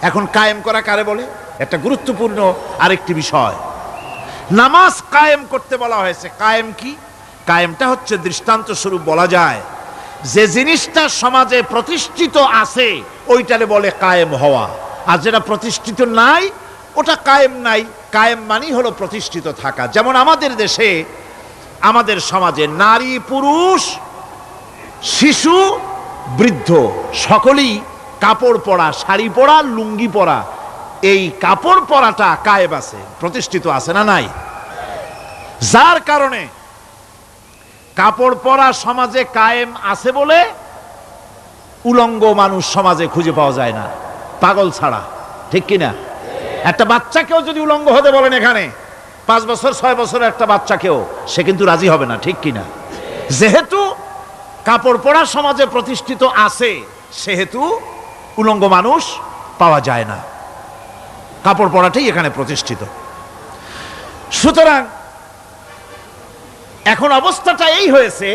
এখন কায়েম করা কারে বলে? একটা গুরুত্বপূর্ণ আরেকটি বিষয়। নামাজ কায়েম করতে বলা হয়েছে। কায়েম কি? কায়েমটা হচ্ছে দৃষ্টান্ত স্বরূপ বলা যায় যে জিনিসটা সমাজে প্রতিষ্ঠিত আছে ওইটারে বলে কায়েম হওয়া, আর যেটা প্রতিষ্ঠিত নাই ওটা কায়েম নাই। কায়েম মানেই হলো প্রতিষ্ঠিত থাকা। যেমন আমাদের দেশে, আমাদের সমাজে নারী পুরুষ শিশু বৃদ্ধ সকলেই কাপড় পরা, শাড়ি পরা, লুঙ্গি পরা, এই কাপড় পরাটা কায়েম আছে, প্রতিষ্ঠিত আছে না নাই? যার কারণে কাপড় পরা সমাজে কায়েম আছে বলে উলঙ্গ মানুষ সমাজে খুঁজে পাওয়া যায় না, পাগল ছাড়া। ঠিক কিনা? একটা বাচ্চাকেও যদি উলঙ্গ হতে বলেন এখানে, 5 বছর 6 বছরের একটা বাচ্চাকেও, সে কিন্তু রাজি হবে না। ঠিক কিনা? যেহেতু কাপড় পরা সমাজে প্রতিষ্ঠিত আছে, সেহেতু উলঙ্গ মানুষ পাওয়া যায় না, কাপড় পরাটাই এখানে প্রতিষ্ঠিত। সুতরাং এখন অবস্থাটা এই হয়েছে,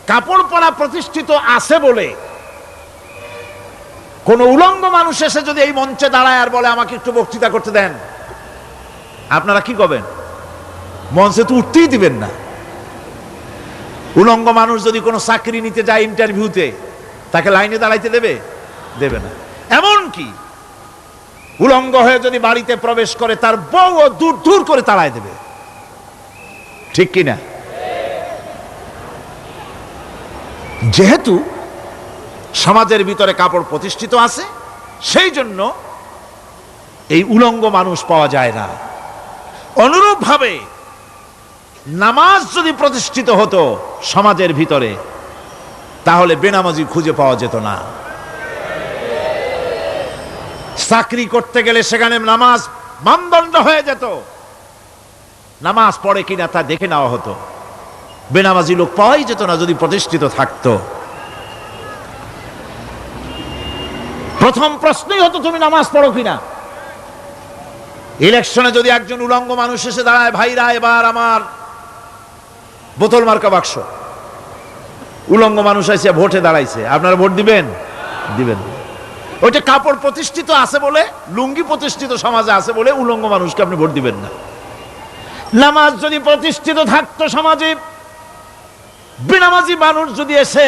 কাপড় পরা প্রতিষ্ঠিত আছে বলে কোন উলঙ্গ মানুষ এসে যদি এই মঞ্চে দাঁড়ায় আর বলে আমাকে একটু বক্তৃতা করতে দেন, আপনারা কি করবেন? মঞ্চে তো উঠতেই দিবেন না। উলঙ্গ মানুষ যদি কোনো চাকরি নিতে যায় ইন্টারভিউতে, তাকে লাইনে দাঁড়াইতে দেবে? দেবে না। এমনকি উলঙ্গ হয়ে যদি বাড়িতে প্রবেশ করে, তার বউও দূর দূর করে তাড়ায় দেবে। ঠিক কিনা? যেহেতু সমাজের ভিতরে কাপড় প্রতিষ্ঠিত আছে, সেই জন্য এই উলঙ্গ মানুষ পাওয়া যায় না। অনুরূপভাবে নামাজ যদি প্রতিষ্ঠিত হতো সমাজের ভিতরে, তাহলে বেনামাজি খুঁজে পাওয়া যেত না। চাকরি করতে গেলে সেখানে নামাজ মানদণ্ড হয়ে যেত, নামাজ পড়ে কিনা তা দেখে নেওয়া হতো। বেনামাজি লোক পাওয়াই যেত না যদি প্রতিষ্ঠিত থাকতো। প্রথম প্রশ্নই হতো তুমি নামাজ পড়ো কিনা। ইলেকশনে যদি একজন উলঙ্গ মানুষ এসে দাঁড়ায়, ভাইরা এবার আমার বোতল মার্কা বাক্স, উলঙ্গ মানুষ এসে ভোটে দাঁড়াইছে, আপনারা ভোট দিবেন? দিবেন। ওইটা কাপড় প্রতিষ্ঠিত আছে বলে, লুঙ্গি প্রতিষ্ঠিত সমাজে আছে বলে উলঙ্গ মানুষকে আপনি ভোট দিবেন না। নামাজ যদি প্রতিষ্ঠিত থাকতো সমাজে, বেনামাজি মানুষ যদি এসে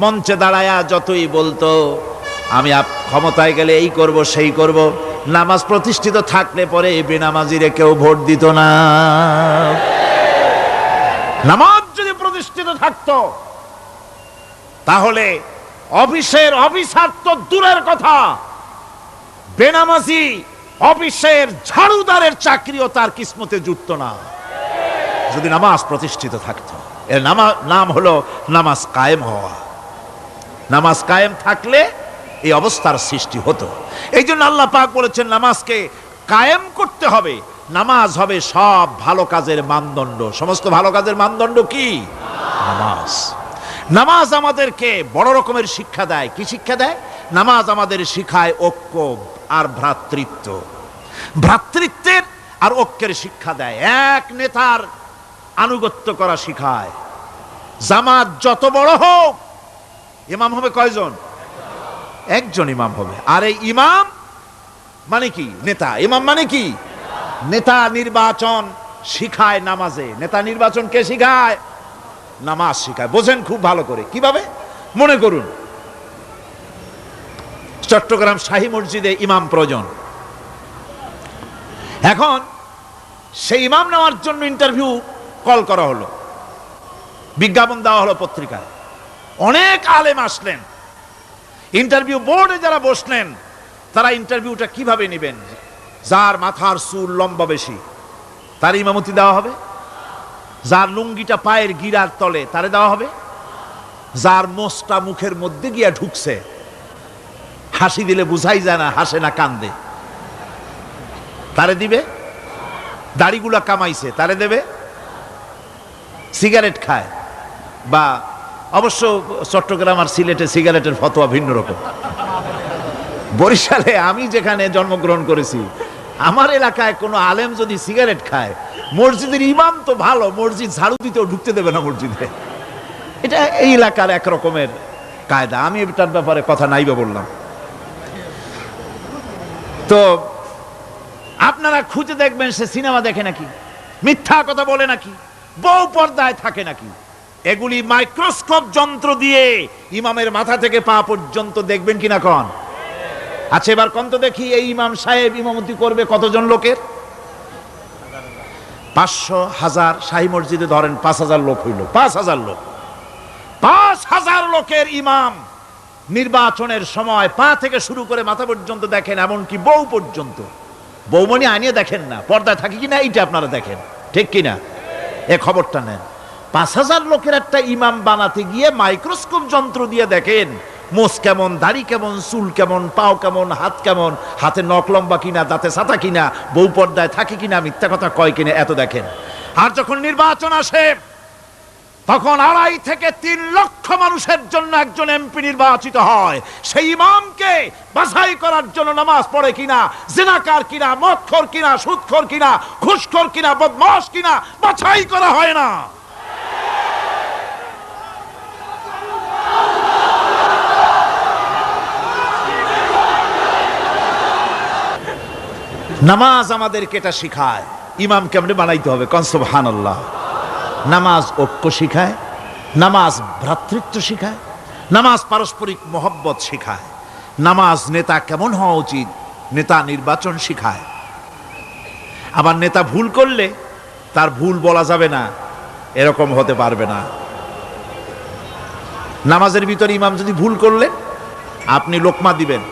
মঞ্চে দাঁড়ায়া যতই বলতো আমি ক্ষমতায় গেলে এই করব সেই করব, নামাজ প্রতিষ্ঠিত থাকলে পরে এই বেনামাজিরে কেউ ভোট দিত না। নামাজ যদি প্রতিষ্ঠিত থাকতো, তাহলে অফিসের অফিসার তো দূরের কথা, বেনামাজি অফিসের ঝাড়ুদারের চাকরিও তার কিসমতে জুটতো না, যদি নামাজ প্রতিষ্ঠিত থাকতো। এর নাম হলো নামাজ কায়েম হওয়া। নামাজ কায়েম থাকলে এই অবস্থার সৃষ্টি হতো। এই জন্য আল্লাহ পাক বলেছেন নামাজকে কায়েম করতে হবে। নামাজ হবে সব ভালো কাজের মানদণ্ড। সমস্ত ভালো কাজের মানদণ্ড কি? নামাজ। নামাজ আমাদেরকে বড় রকমের শিক্ষা দেয়। কি শিক্ষা দেয়? নামাজ আমাদের শিখায় ঐক্য আর ভ্রাতৃত্ব। ভ্রাতৃত্বের আর ঐক্যের শিক্ষা দেয়। এক নেতার আনুগত্য করা শিখায়। জামাত যত বড় হোক, ইমাম হবে কয়জন? একজন ইমাম হবে। আর এই ইমাম মানে কি? নেতা। ইমাম মানে কি? নেতা নির্বাচন শিখায় নামাজে। নেতা নির্বাচন কে শিখায়? নামাজ শিখায়। বোঝেন খুব ভালো করে। কিভাবে? মনে করুন চট্টগ্রাম শাহী মসজিদে ইমাম প্রয়োজন। এখন সেই ইমাম নেওয়ার জন্য ইন্টারভিউ কল করা হলো, বিজ্ঞাপন দেওয়া হলো পত্রিকায়। অনেক আলেম আসলেন। ইন্টারভিউ বোর্ডে যারা বসলেন, তারা ইন্টারভিউটা কিভাবে নেবেন? যার মাথার চুল লম্বা বেশি তার ইমামতি দেওয়া হবে, যার লুঙ্গিটা পায়ের গিরার তলে তারে দেওয়া হবে, যার মোষটা মুখের মধ্যে গিয়া ঢুকছে, হাসি দিলে বুঝাই যায় না হাসে না কান্দে, তারে দিবে। দাড়িগুলা কামাইছে তারে দেবে। সিগারেট খায়, বা অবশ্য চট্টগ্রাম আর সিলেটে সিগারেটের ফতোয়া ভিন্ন রকম। বরিশালে আমি যেখানে জন্মগ্রহণ করেছি, আমার এলাকায় কোনো আলেম যদি সিগারেট খায়, মসজিদের ইমাম তো ভালো, মসজিদ ঝাড়ু দিতেও ঢুকতে দেবে না মসজিদে। এটা এই এলাকার এক রকমের কায়দা। আমি এটার ব্যাপারে কথা নাইবা বললাম। তো আপনারা খুঁজে দেখবেন সে সিনেমা দেখে নাকি, মিথ্যা কথা বলে নাকি, বউ পর্দায় থাকে নাকি। এগুলি মাইক্রোস্কোপ যন্ত্র দিয়ে ইমামের মাথা থেকে পা পর্যন্ত দেখবেন কিনা কন? আচ্ছা এবার কত দেখি, এই ইমাম সাহেব ইমামতি করবে কতজন লোকের? 500, 1000। শাহী মসজিদে ধরেন 5000 লোক হইল। 5000 লোক, 5000 লোকের ইমাম নির্বাচনের সময় পা থেকে শুরু করে মাথা পর্যন্ত দেখেন, এমনকি বউ পর্যন্ত। বৌমনি আনিয়ে দেখেন না, পর্দায় থাকে কিনা এইটা আপনারা দেখেন, ঠিক কিনা? এ খবরটা নেন। 5,000 লোকের একটা ইমাম বানাতে গিয়ে মাইক্রোস্কোপ যন্ত্র দিয়ে দেখেন মোষ কেমন, দাড়ি কেমন, চুল কেমন, পাও কেমন, হাত কেমন, হাতে নখ লম্বা কিনা, দাঁতে ছাতা কিনা, বউ পর্দায় থাকে কিনা, মিথ্যা কথা কয় কিনা, এত দেখেন। আর যখন নির্বাচন আসে তখন 2.5 থেকে 3 লক্ষ মানুষের জন্য একজন এমপি নির্বাচিত হয়। সেই ইমামকে বাছাই করার জন্য নামাজ পড়ে কিনা, জিনাকার কিনা, মদখোর কিনা, সুদখোর কিনা, ঘুষখোর কিনা, বদমাশ কিনা বাছাই করা হয় না। নামাজ আমাদেরকে এটা শিখায় ইমাম কেমনে বানাইতে হবে। কোন সুবহানাল্লাহ। নামাজ ঐক্য শিখায়, নামাজ ভ্রাতৃত্ব শিখায়, নামাজ পারস্পরিক মহব্বত শিখায়, নামাজ নেতা কেমন হওয়া উচিত, নেতা নির্বাচন শিখায়। আবার নেতা ভুল করলে তার ভুল বলা যাবে না, এরকম হতে পারবে না। নামাজের ভিতরে ইমাম যদি ভুল করলেন, আপনি লোকমা দিবেন,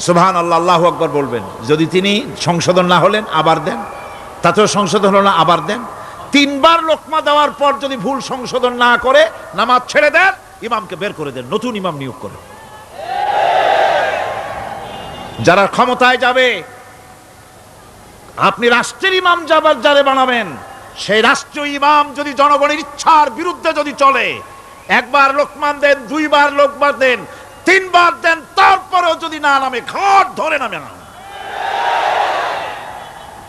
সুবহানাল্লাহ, আল্লাহু আকবার বলবেন। যদি তিনি সংশোধন না হলেন আবার দেন, তাতেও সংশোধন হলো না আবার দেন। 3 বার লোকমা দেওয়ার পর যদি ভুল সংশোধন না করে নামাজ ছেড়ে দেন, ইমামকে বের করে দেন, নতুন ইমাম নিয়োগ করেন। যারা ক্ষমতায় যাবে, আপনি রাষ্ট্রের ইমাম যারে বানাবেন, সেই রাষ্ট্রীয় ইমাম যদি জনগণের ইচ্ছার বিরুদ্ধে যদি চলে, 1 বার লোকমান দেন, 2 বার লোকমান দেন, 3 বার দেন, তারপরেও যদি না নামে, ঘাট ধরে নামে না।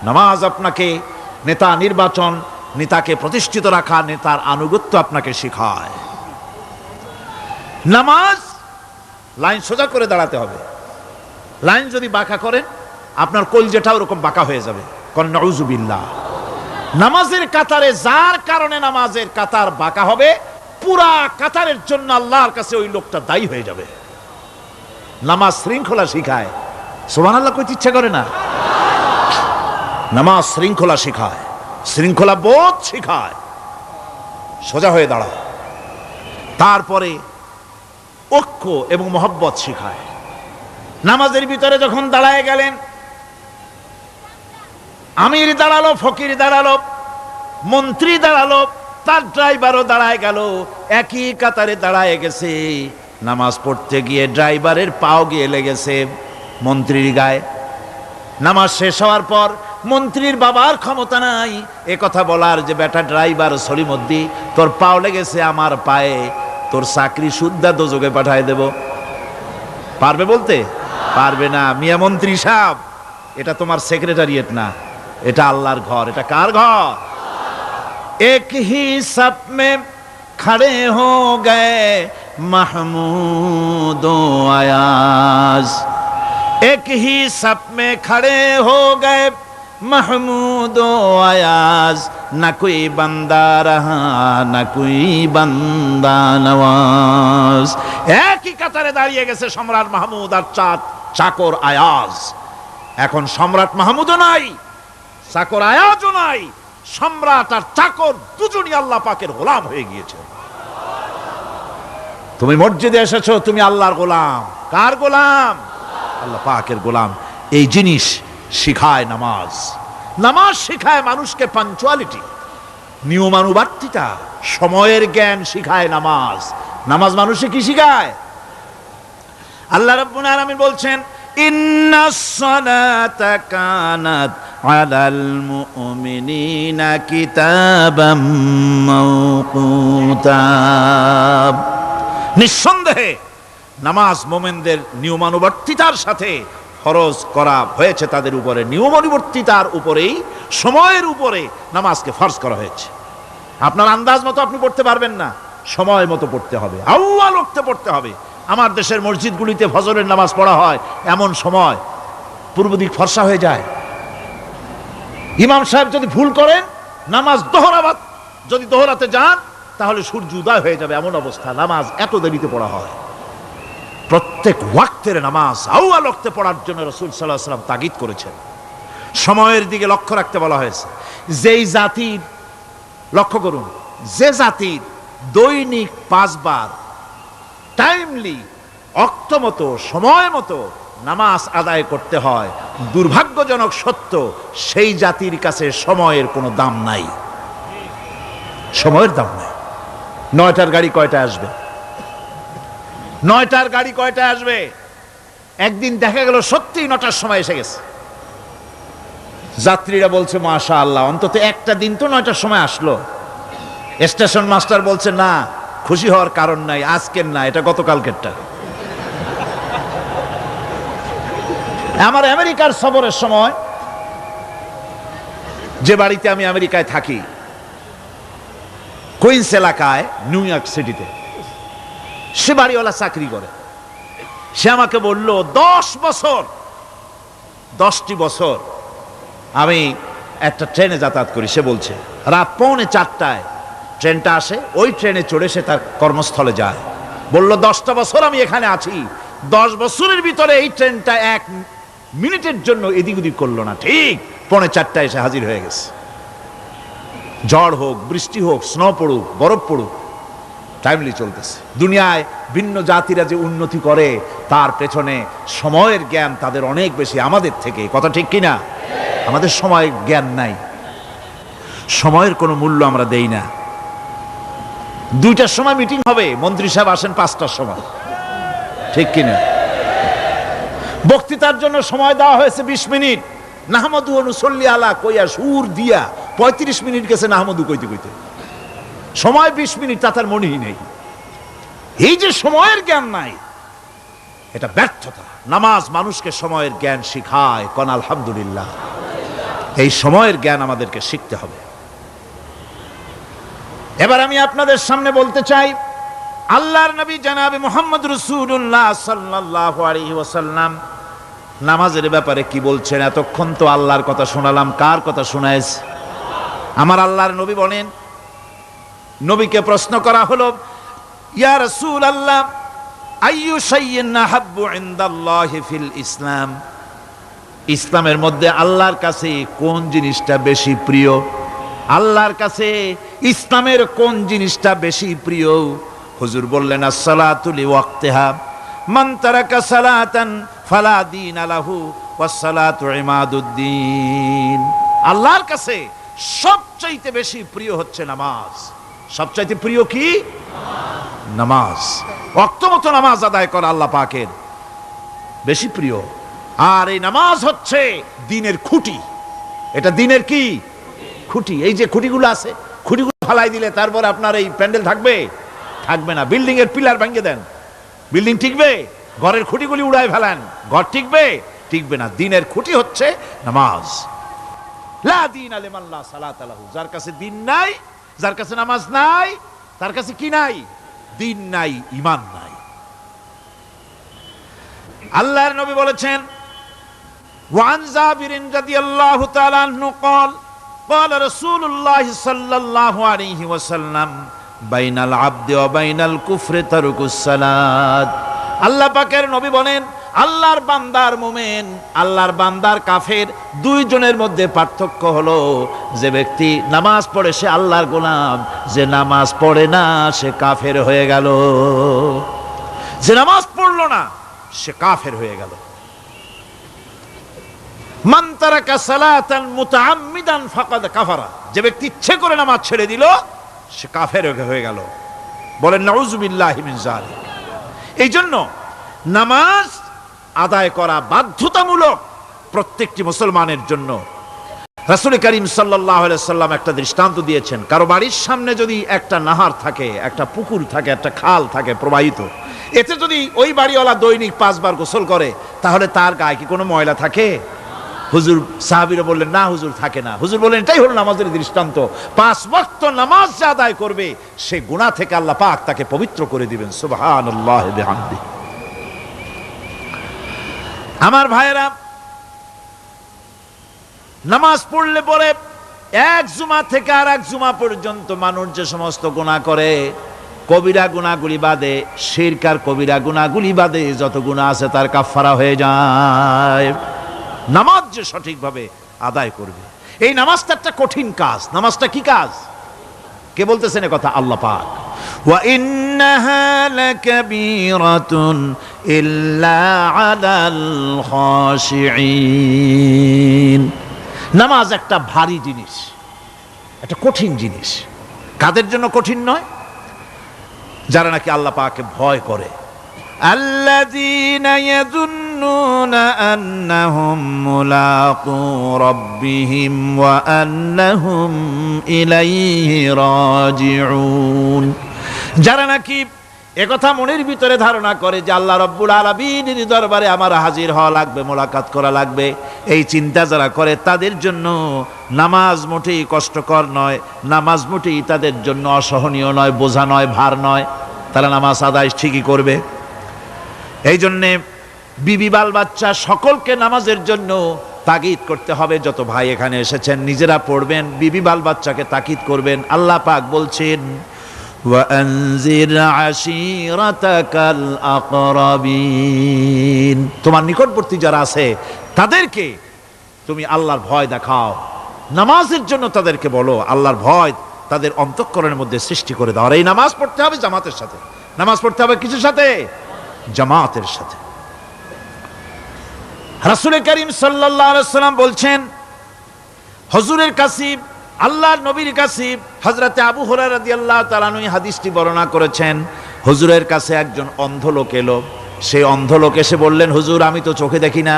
নামাজ আপনাকে নেতা নির্বাচন, নেতাকে প্রতিষ্ঠিত রাখা, নেতার আনুগত্য আপনাকে শেখায়। নামাজ লাইন সোজা করে দাঁড়াতে হবে। লাইন যদি বাঁকা করেন, আপনার কলজেটা ওরকম বাঁকা হয়ে যাবে। কোন নাউযুবিল্লাহ। নামাজের কাতারে যার কারণে নামাজের কাতার বাঁকা হবে, পুরা কাতারের জন্য আল্লাহর কাছে ওই লোকটা দায়ী হয়ে যাবে। নামাজ শৃঙ্খলা শিখায়। সুবহানাল্লাহ কইতে ইচ্ছা করে না? নামাজ শৃঙ্খলা শিখায়, শৃঙ্খলা বোধ শিখায়, সোজা হয়ে দাঁড়ায়। তারপরে ঐক্য এবং মহব্বত শিখায়। নামাজের ভিতরে যখন দাঁড়ায় গেলেন, আমির দাঁড়ালো, ফকির দাঁড়ালো, মন্ত্রী দাঁড়ালো, তার ড্রাইভারও দাঁড়ায় গেল, একই কাতারে দাঁড়ায় গেছে। নামাজ পড়তে গিয়ে ড্রাইভারের পাও গিয়ে লেগেছে মন্ত্রীর গায়ে। নামাজ শেষ হওয়ার পর মন্ত্রীর বাবার ক্ষমতা নাই এ কথা বলার যে বেটা ড্রাইভার সলিমুদ্দি, তোর পাও লেগেছে আমার পায়ে, তোর চাকরি শুদ্ধা দোজকে পাঠায় দেব। পারবে বলতে? পারবে না। মিয়া মন্ত্রী সাহেব, এটা তোমার সেক্রেটারিয়েট না, এটা আল্লাহর ঘর। এটা কার ঘর? এক হি সব মে খড়ে হো গয়ে মাহমুদ ও আয়াজ, এক হি সব মে খড়ে হো গয়ে महमूद आयाज, न कोई बंदा रहा न कोई बंदा नवाज। একই কাতারে দাঁড়িয়ে গেছে সম্রাট মাহমুদ আর চাকর আয়াজ। এখন সম্রাট মাহমুদও নাই, চাকর আয়াজও নাই, সম্রাট আর চাকর দুজনই আল্লাহ পাকের গোলাম হয়ে গিয়েছে। তুমি মসজিদে এসেছো, তুমি আল্লাহর গোলাম। কার গোলাম? আল্লাহ পাকের গোলাম। এই জিনিস শিখায় নামাজ। নামাজ শিখায় মানুষকে পাঞ্চুয়ালিটি, নিয়মানুবর্তিতা, সময়ের জ্ঞান শিখায় নামাজ। নামাজ মানুষে কি শিখায়? আল্লাহ রাব্বুল আলামিন বলছেন, ইন্নাস সালাতা কানাত আলাল মুমিনিনা কিতাবাম মাওকুতা। নিঃসন্দেহে নামাজ মুমিনদের নিয়মানুবর্তিতার সাথে ফরজ করা হয়েছে, তাদের উপরে নিয়মানুবর্তিতার উপরেই, সময়ের উপরে নামাজকে ফরজ করা হয়েছে। আপনার আন্দাজ মতো আপনি পড়তে পারবেন না, সময় মতো পড়তে হবে, আউয়াল ওয়াক্তে পড়তে হবে। আমার দেশের মসজিদগুলিতে ফজরের নামাজ পড়া হয় এমন সময় পূর্ব দিক ফর্সা হয়ে যায়। ইমাম সাহেব যদি ভুল করেন, নামাজ যদি দোহরাতে যান, তাহলে সূর্য উদয় হয়ে যাবে, এমন অবস্থা। নামাজ এত দেরিতে পড়া হয়। প্রত্যেক ওয়াক্তের নামাজ আউয়াল ওয়াক্তে পড়ার জন্য রাসূল সাল্লাল্লাহু আলাইহি ওয়াসাল্লাম তাগিদ করেছেন। সময়ের দিকে লক্ষ্য রাখতে বলা হয়েছে। যেই জাতির, লক্ষ্য করুন, যে জাতির দৈনিক 5 বার টাইমলি অক্ত মতো সময় মতো নামাজ আদায় করতে হয়। দুর্ভাগ্যজনক সত্য, সেই জাতির কাছে সময়ের কোনো দাম নাই, সময়ের দাম নাই। 9টার গাড়ি কয়টায় আসবে? 9টার গাড়ি কয়টায় আসবে? একদিন দেখা গেল সত্যি 9টার সময় এসে গেছে। যাত্রীরা বলছে মাশাআল্লাহ, অন্তত একটা দিন তো 9টার সময় আসলো। স্টেশন মাস্টার বলছে না, খুশি হওয়ার কারণ নাই, আজকের না, এটা গতকালকেরটা। আমার আমেরিকার সফরের সময়, যে বাড়িতে আমি আমেরিকায় থাকি, কুইন্স এলাকায়, নিউ ইয়র্ক সিটিতে, সে বাড়িওয়ালা চাকরি করে। সে আমাকে বলল 10টি বছর আমি একটা ট্রেনে যাতায়াত করি। সে বলছে রাত 3:45 ট্রেনটা আসে, ওই ট্রেনে চড়ে সে তার কর্মস্থলে যায়। বলল 10টা বছর আমি এখানে আছি, 10 বছরের ভিতরে এই ট্রেনটা 1 মিনিটের জন্য এদিক ওদিক করলো না, ঠিক 3:45 এসে হাজির হয়ে গেছে। ঝড় হোক, বৃষ্টি হোক, স্নো পড়ুক, বরফ পড়ুক, টাইমলি চলতেছে। দুনিয়ায় ভিন্ন জাতিরা যে উন্নতি করে, তার পেছনে সময়ের জ্ঞান তাদের অনেক বেশি আমাদের থেকে। কথা ঠিক কিনা? আমাদের সময়ের জ্ঞান নাই, সময়ের কোনো মূল্য আমরা দেই না। 2টার সময় মিটিং হবে, মন্ত্রী সাহেব আসেন 5টার সময়, ঠিক কিনা? বক্তৃতার জন্য সময় দেওয়া হয়েছে 20 মিনিট, নাহমাদু অনুসল্লি আলা কইয়া সুর দিয়া 35 মিনিট গেছে নাহমাদু কইতে কইতে। সময় 20 মিনিট, তা তার মনেই নেই। এই যে সময়ের জ্ঞান নাই, এটা ব্যর্থতা। নামাজ মানুষকে সময়ের জ্ঞান শিখায়, কোন আলহামদুলিল্লাহ। এই সময়ের জ্ঞান আমাদেরকে শিখতে হবে। এবার আমি আপনাদের সামনে বলতে চাই, আল্লাহর নবী জনাবে মুহাম্মদ রাসূলুল্লাহ সাল্লাল্লাহু আলাইহি ওয়াসাল্লাম নামাজের ব্যাপারে কি বলছেন। এতক্ষণ তো আল্লাহর কথা শোনালাম, কার কথা শোনাইছে? আমার আল্লাহর নবী বলেন, নবীকে প্রশ্ন করা হলো, ইয়া রাসূলুল্লাহ আইয়ু শাইইন আহাব্বু ইনদাল্লাহি ফিল ইসলাম, ইসলামের মধ্যে আল্লাহর কাছে কোন জিনিসটা বেশি প্রিয়? আল্লাহর কাছে ইসলামের কোন জিনিসটা বেশি প্রিয়? হুজুর বললেন as-salatu liwaqtiha, মান তারাকা সালাতান ফালা দীন লাহু ওয়াস-সালাতু ইমাদুদ্দিন। আল্লাহর কাছে সবচাইতে বেশি প্রিয় হচ্ছে নামাজ। সবচাইতে প্রিয় কি? নামাজ। ওয়াক্তমতো নামাজ আদায় করা আল্লাহ পাকের বেশি প্রিয়। আর এই নামাজ হচ্ছে দ্বীনের খুঁটি। এটা দ্বীনের কি? খুঁটি। এই যে খুঁটিগুলো আছে, খুঁটিগুলো ফালাই দিলে তারপরে আপনার এই প্যান্ডেল থাকবে? থাকবে না। বিল্ডিং এর পিলার ভেঙে দেন, বিল্ডিং টিকবে? ঘরের খুঁটিগুলি উড়ায় ফেলেন, ঘর টিকবে? টিকবে না। দ্বীনের খুঁটি হচ্ছে নামাজ। লা দীনা লিমান লা সালাতা লাহু, যার কাছে দ্বীন নাই, যার কাছে নামাজ নাই, তার কাছে কি নাই? দ্বীন নাই, ঈমান নাই। আল্লাহর নবী বলেছেন, ওয়ান জাবিরিন রাদিয়াল্লাহু তাআলা আনহু قال قال رسول الله صلى الله عليه وسلم بين العبد وبين الكفر ترك الصلاة। আল্লাহ পাকের নবী বলেন, আল্লাহর বান্দার মুমিন, আল্লাহর বান্দার কাফের, দুইজনের মধ্যে পার্থক্য হলো, যে ব্যক্তি নামাজ পড়ে সে আল্লাহর গোলাম, যে নামাজ পড়ে না সে কাফের হয়ে গেল। যে নামাজ পড়লো না সে কাফের হয়ে গেল। মান তারাকা সালাতান মুতাআম্মিদান ফাকাদ কাফারা, যে ব্যক্তি ইচ্ছে করে নামাজ ছেড়ে দিল সে কাফের হয়ে গেল। বলেন নাউযুবিল্লাহি মিন যালিক। এই জন্য নামাজ আদায় করা বাধ্যতামূলক প্রত্যেকটি মুসলমানের জন্য। রাসূল করিম সাল্লাল্লাহু আলাইহি ওয়াসাল্লাম একটা দৃষ্টান্ত দিয়েছেন, কারো বাড়ির সামনে যদি একটা নাহার থাকে, একটা পুকুর থাকে, একটা খাল থাকে প্রবাহিত, এতে যদি ওই বাড়িওয়ালা দৈনিক 5 বার গোসল করে, তাহলে তার গায়ে কি কোনো ময়লা থাকে? হুজুর, সাহাবীরা বললেন না হুজুর, থাকে না। হুজুর বললেন এটাই হলো নামাজের দৃষ্টান্ত। 5 ওয়াক্ত নামাজ যে আদায় করবে সে গুনাহ থেকে আল্লাহ পাক তাকে পবিত্র করে দিবেন। সুবহানাল্লাহি বিহামদি। আমার ভাইয়েরা, নামাজ পড়লে পরে এক জুমা থেকে আর এক জুমা পর্যন্ত মানুষ যে সমস্ত গুনাহ করে, কবিরা গুনাহগুলি বাদে, শিরক আর কবিরা গুনাহগুলি বাদে যত গুনাহ আছে তার কাফারা হয়ে যায়। নামাজ যে সঠিকভাবে আদায় করবে, এই নামাজটা একটা কঠিন কাজ। নামাজটা কি কাজ? কে বলতেছেন এ কথা? আল্লাহ পাক। ওয়া ইন্নাহা লাকাবীরাতুন ইল্লা আলাল খাশিঈন। নামাজ একটা ভারী জিনিস, একটা কঠিন জিনিস। কাদের জন্য কঠিন নয়? যারা নাকি আল্লাহ পাককে ভয় করে। আল্লাযীনা ইয়াযুন্নুনা আন্নাহুম মুলাকু রাব্বিহিম ওয়া আন্নাহুম ইলাইহি রাজিউন। যারা নাকি একথা মনের ভিতরে ধারণা করে যে আল্লাহ রাব্বুল আলামিনের দরবারে আমার হাজির হওয়া লাগবে, মোলাকাত করা লাগবে, এই চিন্তা যারা করে তাদের জন্য নামাজ মোটেই কষ্টকর নয়, নামাজ মোটেই তাদের জন্য অসহনীয় নয়, বোঝা নয়, ভার নয়। তারা নামাজ আদায় ঠিকই করবে। এই জন্যে বিবি বাল বাচ্চা সকলকে নামাজের জন্য তাগিদ করতে হবে। যত ভাই এখানে এসেছেন নিজেরা পড়বেন, বিবি বাল বাচ্চাকে তাকিদ করবেন। আল্লাহ পাক বলছেন ওয়ানজির আশীরাতাকাল আকরাবিন, তোমার নিকটবর্তী যারা আছে তাদেরকে তুমি আল্লাহর ভয় দেখাও। নামাজের জন্য তাদেরকে বলো আল্লাহর ভয় তাদের অন্তঃকরণের মধ্যে সৃষ্টি করে দাও। আর এই নামাজ পড়তে হবে জামাতের সাথে। নামাজ পড়তে হবে কিসের সাথে? জামাতের সাথে। রাসূল করিম সাল্লাল্লাহু আলাইহি ওয়াসাল্লাম বলছেন, হুজুরের কাছে, আল্লাহর নবীর কাছে হযরতে আবু হুরায়রা রাদিয়াল্লাহু তাআলা আনহু হাদিসটি বর্ণনা করেছেন। হুজুরের কাছে একজন অন্ধ লোক এলো। সেই অন্ধ লোক এসে বললেন, হুজুর আমি তো চোখে দেখি না,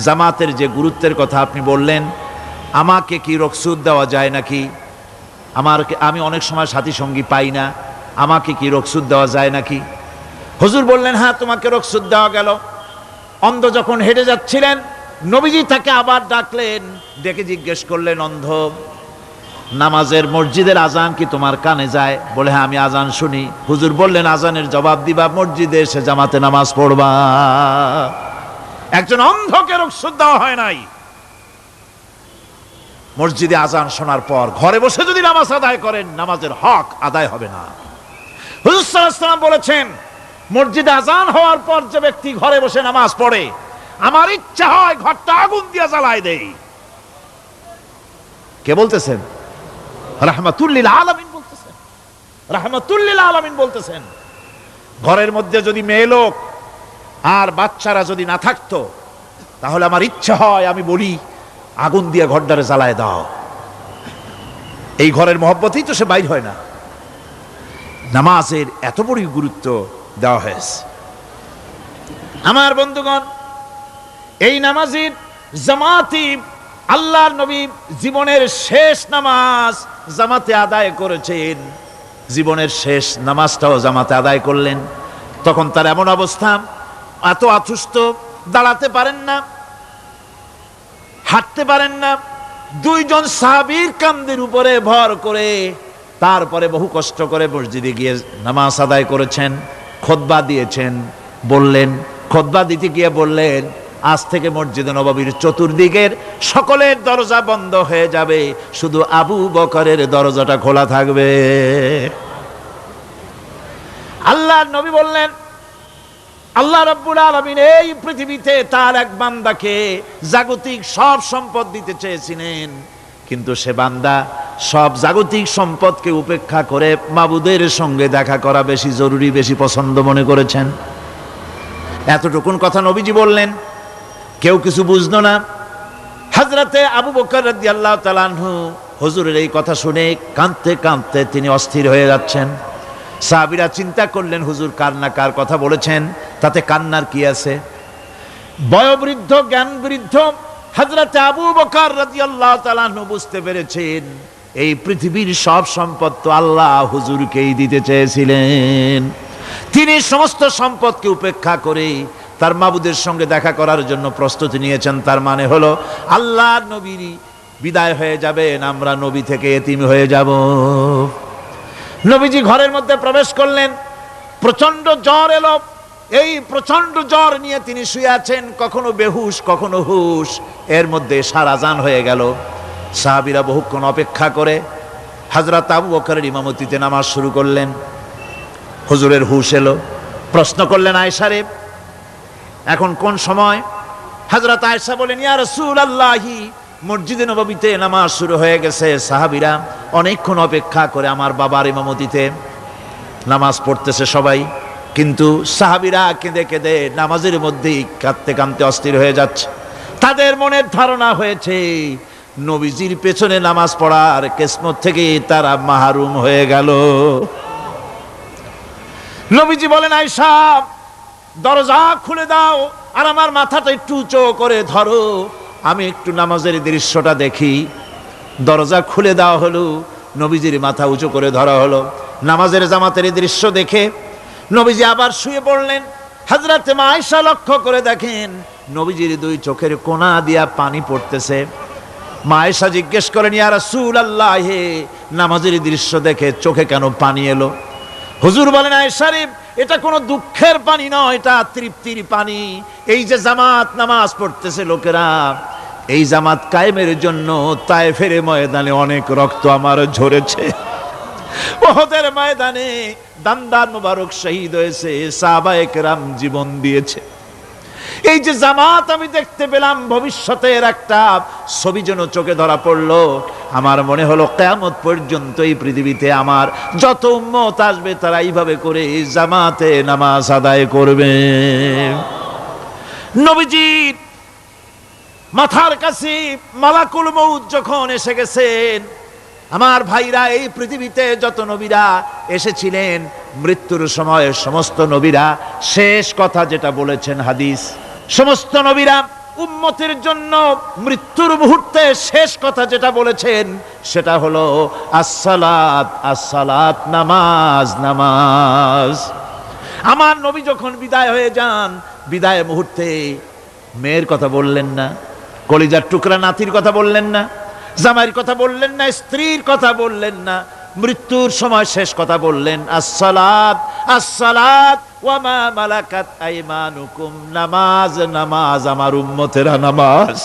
জামাতের যে গুরুত্বের কথা আপনি বললেন, আমাকে কি রুখসত দেওয়া যায় নাকি? আমি অনেক সময় সাথী সঙ্গী পাই না, আমাকে কি রুখসত দেওয়া যায় নাকি? হুজুর বললেন, হ্যাঁ তোমাকে রুখসত দেওয়া গেল। অন্ধ যখন হেঁটে যাচ্ছিলেন নবীজি তাকে আবার ডাকলেন, ডেকে জিজ্ঞেস করলেন, অন্ধ নামাজের মসজিদের আজান কি তোমার কানে যায়? বলে হ্যাঁ আমি আজান শুনি। হুজুর বললেন, আজানের জবাব দিবা, মসজিদে এসে জামাতে নামাজ পড়বা। একজন অন্ধকে রুখসত দেওয়া হয় নাই। মসজিদে আজান শোনার পর ঘরে বসে যদি নামাজ আদায় করেন নামাজের হক আদায় হবে না। হুজুর সাল্লাল্লাহু আলাইহি ওয়াসাল্লাম বলেছেন, মসজিদে আজান হওয়ার পর যে ব্যক্তি ঘরে বসে নামাজ পড়ে, আমার ইচ্ছা হয় ঘরটা আগুন দিয়ে জ্বালায় দেই। কে বলতেছেন? রাহমাতুল লিল আলামিন বলতেছেন। রাহমাতুল লিল আলামিন বলতেছেন, ঘরের মধ্যে যদি মেয়ে লোক আর বাচ্চারা যদি না থাকতো তাহলে আমার ইচ্ছা হয় আমি বলি আগুন দিয়ে ঘরটারে জ্বালায় দাও। এই ঘরের মহব্বতেই তো সে বাইর হয় না। নামাজের এত বড় গুরুত্ব দেওয়া হয়েছে। আমার বন্ধুগণ, এই নামাজের জামাতি আল্লাহর নবী জীবনের শেষ নামাজ জামাতে আদায় করেছেন। জীবনের শেষ নামাজটাও জামাতে আদায় করলেন। তখন তার এমন অবস্থা, এত অসুস্থ, দাঁড়াতে পারেন না, হাঁটতে পারেন না। দুইজন সাহাবীর কাঁধের উপরে ভর করে তারপরে বহু কষ্ট করে মসজিদে গিয়ে নামাজ আদায় করেছেন। খুতবা দিয়েছেন, বললেন, খুতবা দিতে গিয়ে বললেন, আজ থেকে মসজিদে নববীর চতুর্দিকের সকলের দরজা বন্ধ হয়ে যাবে, শুধু আবু বকরের দরজাটা খোলা থাকবে। আল্লাহর নবী বললেন, আল্লাহ রাব্বুল আলামিন এই পৃথিবীতে তার এক বান্দাকে জাগতিক সব সম্পদ দিতে চেয়েছিলেন, কিন্তু সে বান্দা সব জাগতিক সম্পদকে উপেক্ষা করে মাবুদের সঙ্গে দেখা করা বেশি জরুরি, বেশি পছন্দ মনে করেছেন। এতটুকুন কথা নবীজি বললেন, কেউ কিছু বুঝলো না। হযরতে আবু বকর রাদিয়াল্লাহু তাআলা আনহু হুজুরের এই কথা শুনে কাঁদতে কাঁদতে তিনি অস্থির হয়ে যাচ্ছেন। সাহাবীরা চিন্তা করলেন, হুজুর কার না কার কথা বলেছেন, তাতে কান্নার কি আছে? বয়োবৃদ্ধ, জ্ঞান বৃদ্ধ হযরতে আবু বকর রাদিয়াল্লাহু তাআলা আনহু বুঝতে পেরেছেন এই পৃথিবীর সব সম্পদ তো আল্লাহ হুজুরকেই দিতে চেয়েছিলেন। তিনি সমস্ত সম্পদকে উপেক্ষা করে তার মাবুদের সঙ্গে দেখা করার জন্য প্রস্তুতি নিয়েছেন। তার মানে হলো আল্লাহর নবী বিদায় হয়ে যাবেন, আমরা নবী থেকে এতিম হয়ে যাব। নবীজি ঘরের মধ্যে প্রবেশ করলেন, প্রচন্ড জ্বর এলো। এই প্রচন্ড জ্বর নিয়ে তিনি শুয়ে আছেন, কখনো বেহুশ কখনো হুশ। এর মধ্যে সারাজান হয়ে গেল। সাহাবীরা বহুক্ষণ অপেক্ষা করে হযরত আবু বকরের ইমামতিতে নামাজ শুরু করলেন। হুজুরের হুশ এলো, প্রশ্ন করলেন, আয়েশা রে এখন কোন সময়? হযরত আয়েশা বলেন, ইয়া রাসূলুল্লাহি, মসজিদে নববীতে নামাজ শুরু হয়ে গেছে, সাহাবীরা অনেকক্ষণ অপেক্ষা করে আমার বাবার ইমামতিতে। নামাজ পড়তেছে সবাই, কিন্তু সাহাবীরা কেঁদে কেঁদে নামাজের মধ্যেই কাঁদতে কাঁদতে অস্থির হয়ে যাচ্ছে। তাদের মনের ধারণা হয়েছে নবীজির পেছনে নামাজ পড়ার কিসমত থেকে তারা মাহরুম হয়ে গেল। নবীজি বলেন, আয়েশা দরজা খুলে দাও আর আমার মাথাটা একটু উঁচু করে ধরো, আমি একটু নামাজের দৃশ্যটা দেখি। দরজা খুলে দেওয়া হলো, নবীজির মাথা উঁচু করে ধরা হলো। নামাজের জামাতের দৃশ্য দেখে নবীজি আবার শুয়ে পড়লেন। হযরত মা আয়েশা লক্ষ্য করে দেখেন নবীজির দুই চোখের কোণা দিয়া পানি পড়তেছে। মা আয়েশা জিজ্ঞেস করেন, ইয়া রাসূলুল্লাহ, হে নামাজের দৃশ্য দেখে চোখে কেন পানি এলো? হুজুর বলেন, আয়েশা রে, এটা কোনো দুঃখের পানি নয়, এটা তৃপ্তির পানি। এই যে জামাত নামাজ পড়তেছে লোকেরা, এই জামাত কায়েমের জন্য তায়েফের ময়দানে অনেক রক্ত আমার ঝরেছে, উহুদের ময়দানে দান্দান মুবারক শহীদ হয়েছে, সাহাবায়ে কেরাম জীবন দিয়েছে। এই যে জামাত আমি দেখতে পেলাম, ভবিষ্যতের একটা ছবি যেন চোখে ধরা পড়লো। আমার মনে হলো কিয়ামত পর্যন্ত এই পৃথিবীতে আমার যত উম্মত আসবে তারা এইভাবে করে জামাতে নামাজ আদায় করবে। নবীজির মাথার কাছে মালাকুল মউত যখন এসে গেছেন, আমার ভাইরা, এই পৃথিবীতে যত নবীরা এসেছিলেন মৃত্যুর সময় সমস্ত নবীরা শেষ কথা যেটা বলেছেন, হাদিস, সমস্ত নবীরা উম্মতের জন্য মৃত্যুর মুহূর্তে শেষ কথা যেটা বলেছেন সেটা হলো আসসালাত, আসসালাত, নামাজ, নামাজ। আমার নবী যখন বিদায় হয়ে যান, বিদায় মুহূর্তে মেয়ের কথা বললেন না, কলিজার টুকরা নাতির কথা বললেন না, জামাইয়ের কথা বললেন না, স্ত্রীর কথা বললেন না, মৃত্যুর সময় শেষ কথা বললেন আসসালাত, আসসালাত ওয়া মা মালাকাত আইমানুকুম, নামাজ, নামাজ, আমার উম্মতেরা নামাজ,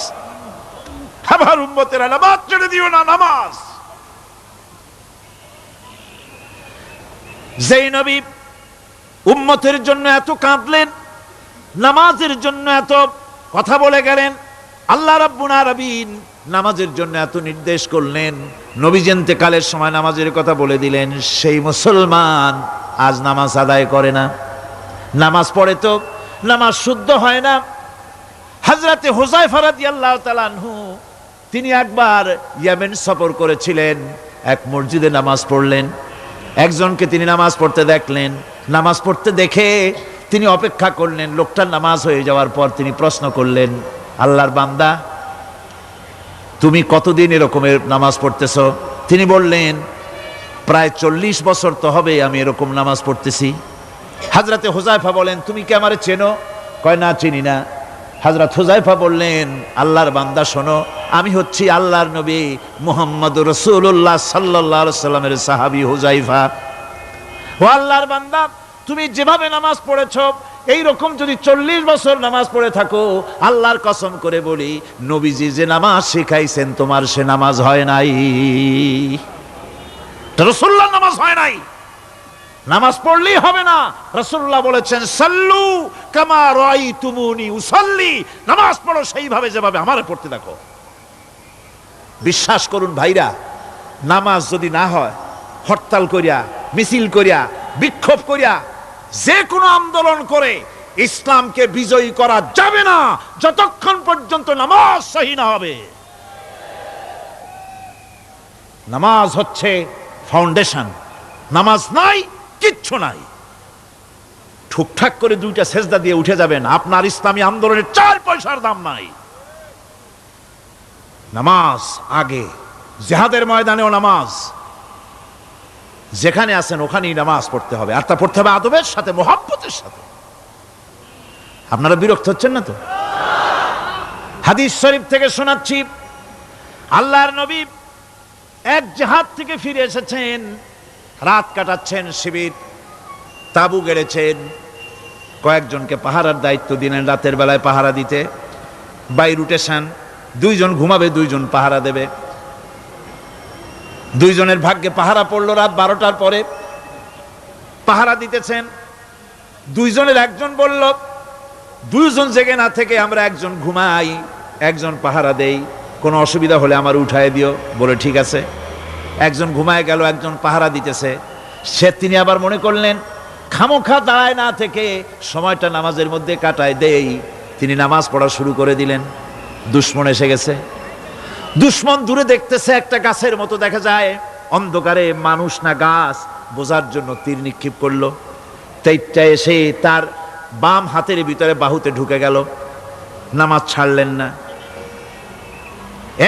আমার উম্মতেরা নামাজ ছেড়ে দিও না, নামাজ। যেই নবী উম্মতের জন্য এত কাঁদলেন, নামাজের জন্য এত কথা বলে গেলেন, আল্লাহ রাব্বুল আলামিন নামাজের জন্য এত নির্দেশ করলেন, নবীজি ইন্তেকালের সময় নামাজের কথা বলে দিলেন, সেই মুসলমান আজ নামাজ আদায় করে না, নামাজ পড়ে তো নামাজ শুদ্ধ হয় না। হযরতে হুযায়ফা রাদিয়াল্লাহু তাআলা আনহু তিনি একবার ইয়েমেন সফর করেছিলেন, এক মসজিদে নামাজ পড়লেন, একজনকে তিনি নামাজ পড়তে দেখলেন, নামাজ পড়তে দেখে তিনি অপেক্ষা করলেন, লোকটার নামাজ হয়ে যাওয়ার পর তিনি প্রশ্ন করলেন, আল্লাহর বান্দা, তুমি কতদিন এরকমের নামাজ পড়তেছ? তিনি বললেন, প্রায় 40 বছর তো হবে আমি এরকম নামাজ পড়তেছি। হযরতে হুযায়ফা বলেন, তুমি কি আমারে চেনো? কয়, না, চিনি না। হযরত হুযায়ফা বললেন, আল্লাহর বান্দা শোনো, আমি হচ্ছি আল্লাহর নবী মুহাম্মদুর রাসূলুল্লাহ সাল্লাল্লাহু আলাইহি সাল্লামের সাহাবী হুযায়ফা। ও আল্লাহর বান্দা, তুমি যেভাবে নামাজ পড়েছো এই রকম যদি 40 বছর নামাজ পড়ে থাকো, আল্লাহর কসম করে বলি, নবীজি যে নামাজ শিখাইছেন তোমার সে নামাজ হয় নাই, রাসূলুল্লাহর নামাজ হয় নাই। নামাজ পড়লেই হবে না, রাসূলুল্লাহ বলেছেন, সাল্লু কামা রাআইতুমুনি উসাল্লি, নামাজ পড়ো সেইভাবে যেভাবে আমারে পড়তে দেখো। বিশ্বাস করুন ভাইরা, নামাজ যদি না হয়, হরতাল করিয়া, মিছিল করিয়া, বিক্ষোভ করিয়া, যে কোনো আন্দোলন করে ইসলামকে বিজয়ী করা যাবে না যতক্ষণ পর্যন্ত নামাজ সহি না হবে। নামাজ হচ্ছে ফাউন্ডেশন, নামাজ নাই কিচ্ছু নাই। ঠুকঠাক করে দুইটা সেজদা দিয়ে উঠে যাবেন, আপনার ইসলামী আন্দোলনের 4 পয়সার দাম নাই। নামাজ আগে, জিহাদের ময়দানেও নামাজ, যেখানে আছেন ওখানেই নামাজ পড়তে হবে, আর তা পড়তে হবে আদবের সাথে, মুহাব্বতের সাথে। আপনারা বিরক্ত হচ্ছেন না তো? হাদিস শরীফ থেকে শোনাচ্ছি, আল্লাহর নবী এক জিহাদ থেকে ফিরে এসেছেন, রাত কাটাচ্ছেন, শিবির তাবু গেড়েছেন, কয়েকজনকে পাহারার দায়িত্ব দিলেন রাতের বেলায় পাহারা দিতে, বাই রুটেশন, 2 জন ঘুমাবে, 2 জন পাহারা দেবে। 2 জনের ভাগ্যে পাহারা পড়লো রাত 12টার পরে, পাহারা দিতেছেন। 2 জনের একজন বলল, 2 জন জেগে না থেকে আমরা একজন ঘুমাই, একজন পাহারা দেই, কোনো অসুবিধা হলে আমার উঠায় দিও। বলে ঠিক আছে। একজন ঘুমায় গেল, একজন পাহারা দিতেছে। তিনি আবার মনে করলেন খামোখা দাঁড়ায় না থেকে সময়টা নামাজের মধ্যে কাটায় দেই। তিনি নামাজ পড়া শুরু করে দিলেন। দুশমন এসে গেছে। দুশমন দূরে দেখতেছে, একটা গাছের মতো দেখা যায়, অন্ধকারে মানুষ না গাছ বোঝার জন্য তীর নিক্ষেপ করলো। তীরটা এসে তার বাম হাতের ভিতরে বাহুতে ঢুকে গেল। নামাজ ছাড়লেন না।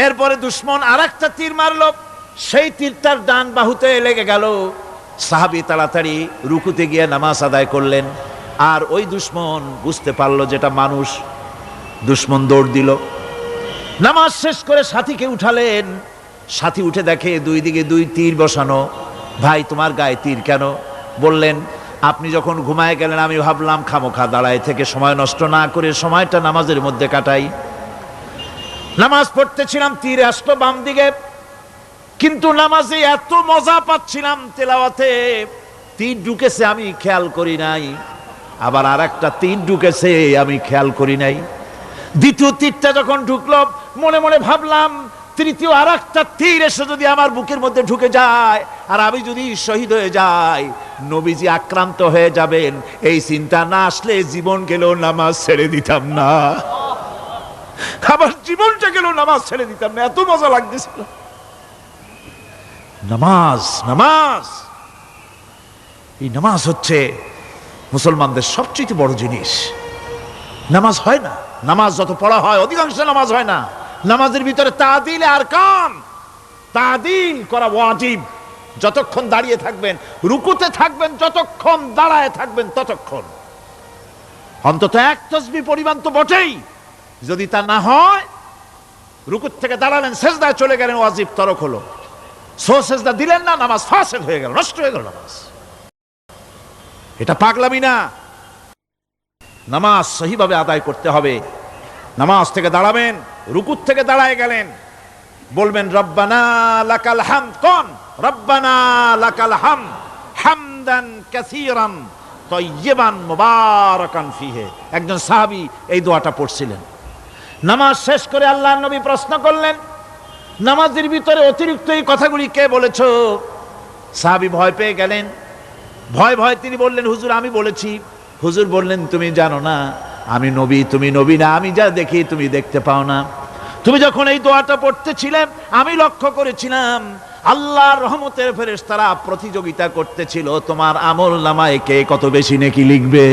এরপরে দুশমন আর একটা তীর মারলো, সেই তীরটার ডান বাহুতে লেগে গেল। সাহাবী তাড়াতাড়ি রুকুতে গিয়ে নামাজ আদায় করলেন। আর ওই দুশমন বুঝতে পারলো যেটা মানুষ। দুশমন দৌড় দিল। নামাজ শেষ করে সাথীকে উঠালেন। সাথী উঠে দেখে দুই দিকে দুই তীর বসানো। ভাই, তোমার গায়ে তীর কেন? বললেন, আপনি যখন ঘুমায় গেলেন আমি ভাবলাম খামোখা দাঁড়ায় থেকে সময় নষ্ট না করে সময়টা নামাজের মধ্যে কাটাই। নামাজ পড়তেছিলাম, তীর আসতো বাম দিকে, কিন্তু নামাজে এত মজা পাচ্ছিলাম তেলাওয়াতে, তীর ঢুকেছে আমি খেয়াল করি নাই। আবার আর একটা তীর ঢুকেছে আমি খেয়াল করি নাই। দ্বিতীয় তীরটা যখন ঢুকলো মনে মনে ভাবলাম তৃতীয় আর একটা তীর এসে যদি আমার বুকের মধ্যে ঢুকে যায় আর আমি যদি শহীদ হয়ে যাই, নবীজি আক্রান্ত হয়ে যাবেন, এই চিন্তা না আসলে জীবন গেলেও নামাজ ছেড়ে দিতাম না। আবার জীবনটা গেলেও নামাজ ছেড়ে দিতাম না, এত মজা লাগতেছিল। নামাজ, নামাজ, এই নামাজ হচ্ছে মুসলমানদের সবচেয়ে বড় জিনিস। নামাজ হয় না, নামাজ যত পড়া হয় অধিকাংশ নামাজ হয় না। নামাজের ভিতরে তাদিল আর কাম, তাদিল করা ওয়াজিব। যতক্ষণ দাঁড়িয়ে থাকবেন, রুকুতে থাকবেন, যতক্ষণ দাঁড়ায় থাকবেন ততক্ষণ অন্তত এক তাসবিহ পরিমাণ তো বটেই। যদি তা না হয়, রুকুত থেকে দাঁড়ালেন, সেজদায় চলে গেলেন, ওয়াজিব তরক হলো। সো সেজদা দিলেন না, নামাজ ফাসেদ হয়ে গেল, নষ্ট হয়ে গেল নামাজ। এটা পাগলামি না। নামাজ সহিভাবে আদায় করতে হবে। নামাজ থেকে দাঁড়াবেন, রুকুত থেকে দাঁড়ায় গেলেন, বলবেন রব্বানা লাকাল হামদ। কোন রব্বানা লাকাল হামদ হামদান কাসীরান তাইয়িবান মুবারাকান ফিহি। একজন সাহাবী এই দোয়াটা পড়ছিলেন। নামাজ শেষ করে আল্লাহর নবী প্রশ্ন করলেন, নামাজের ভিতরে অতিরিক্ত এই কথাগুলি কে বলেছো? সাহাবী ভয় পেয়ে গেলেন। ভয় ভয় তিনি বললেন, হুজুর আমি বলেছি। হুজুর বললেন, তুমি জানো না আমি নবী, তুমি নবী না, আমি যা দেখি তুমি দেখতে পাও না। তুমি যখন এই দোয়াটা পড়তেছিলে আমি লক্ষ্য করেছিলাম আল্লাহর রহমতের ফেরেশতারা প্রতিযোগিতা করতেছিল তোমার আমল নামায় কে কত বেশি নেকি লিখবে।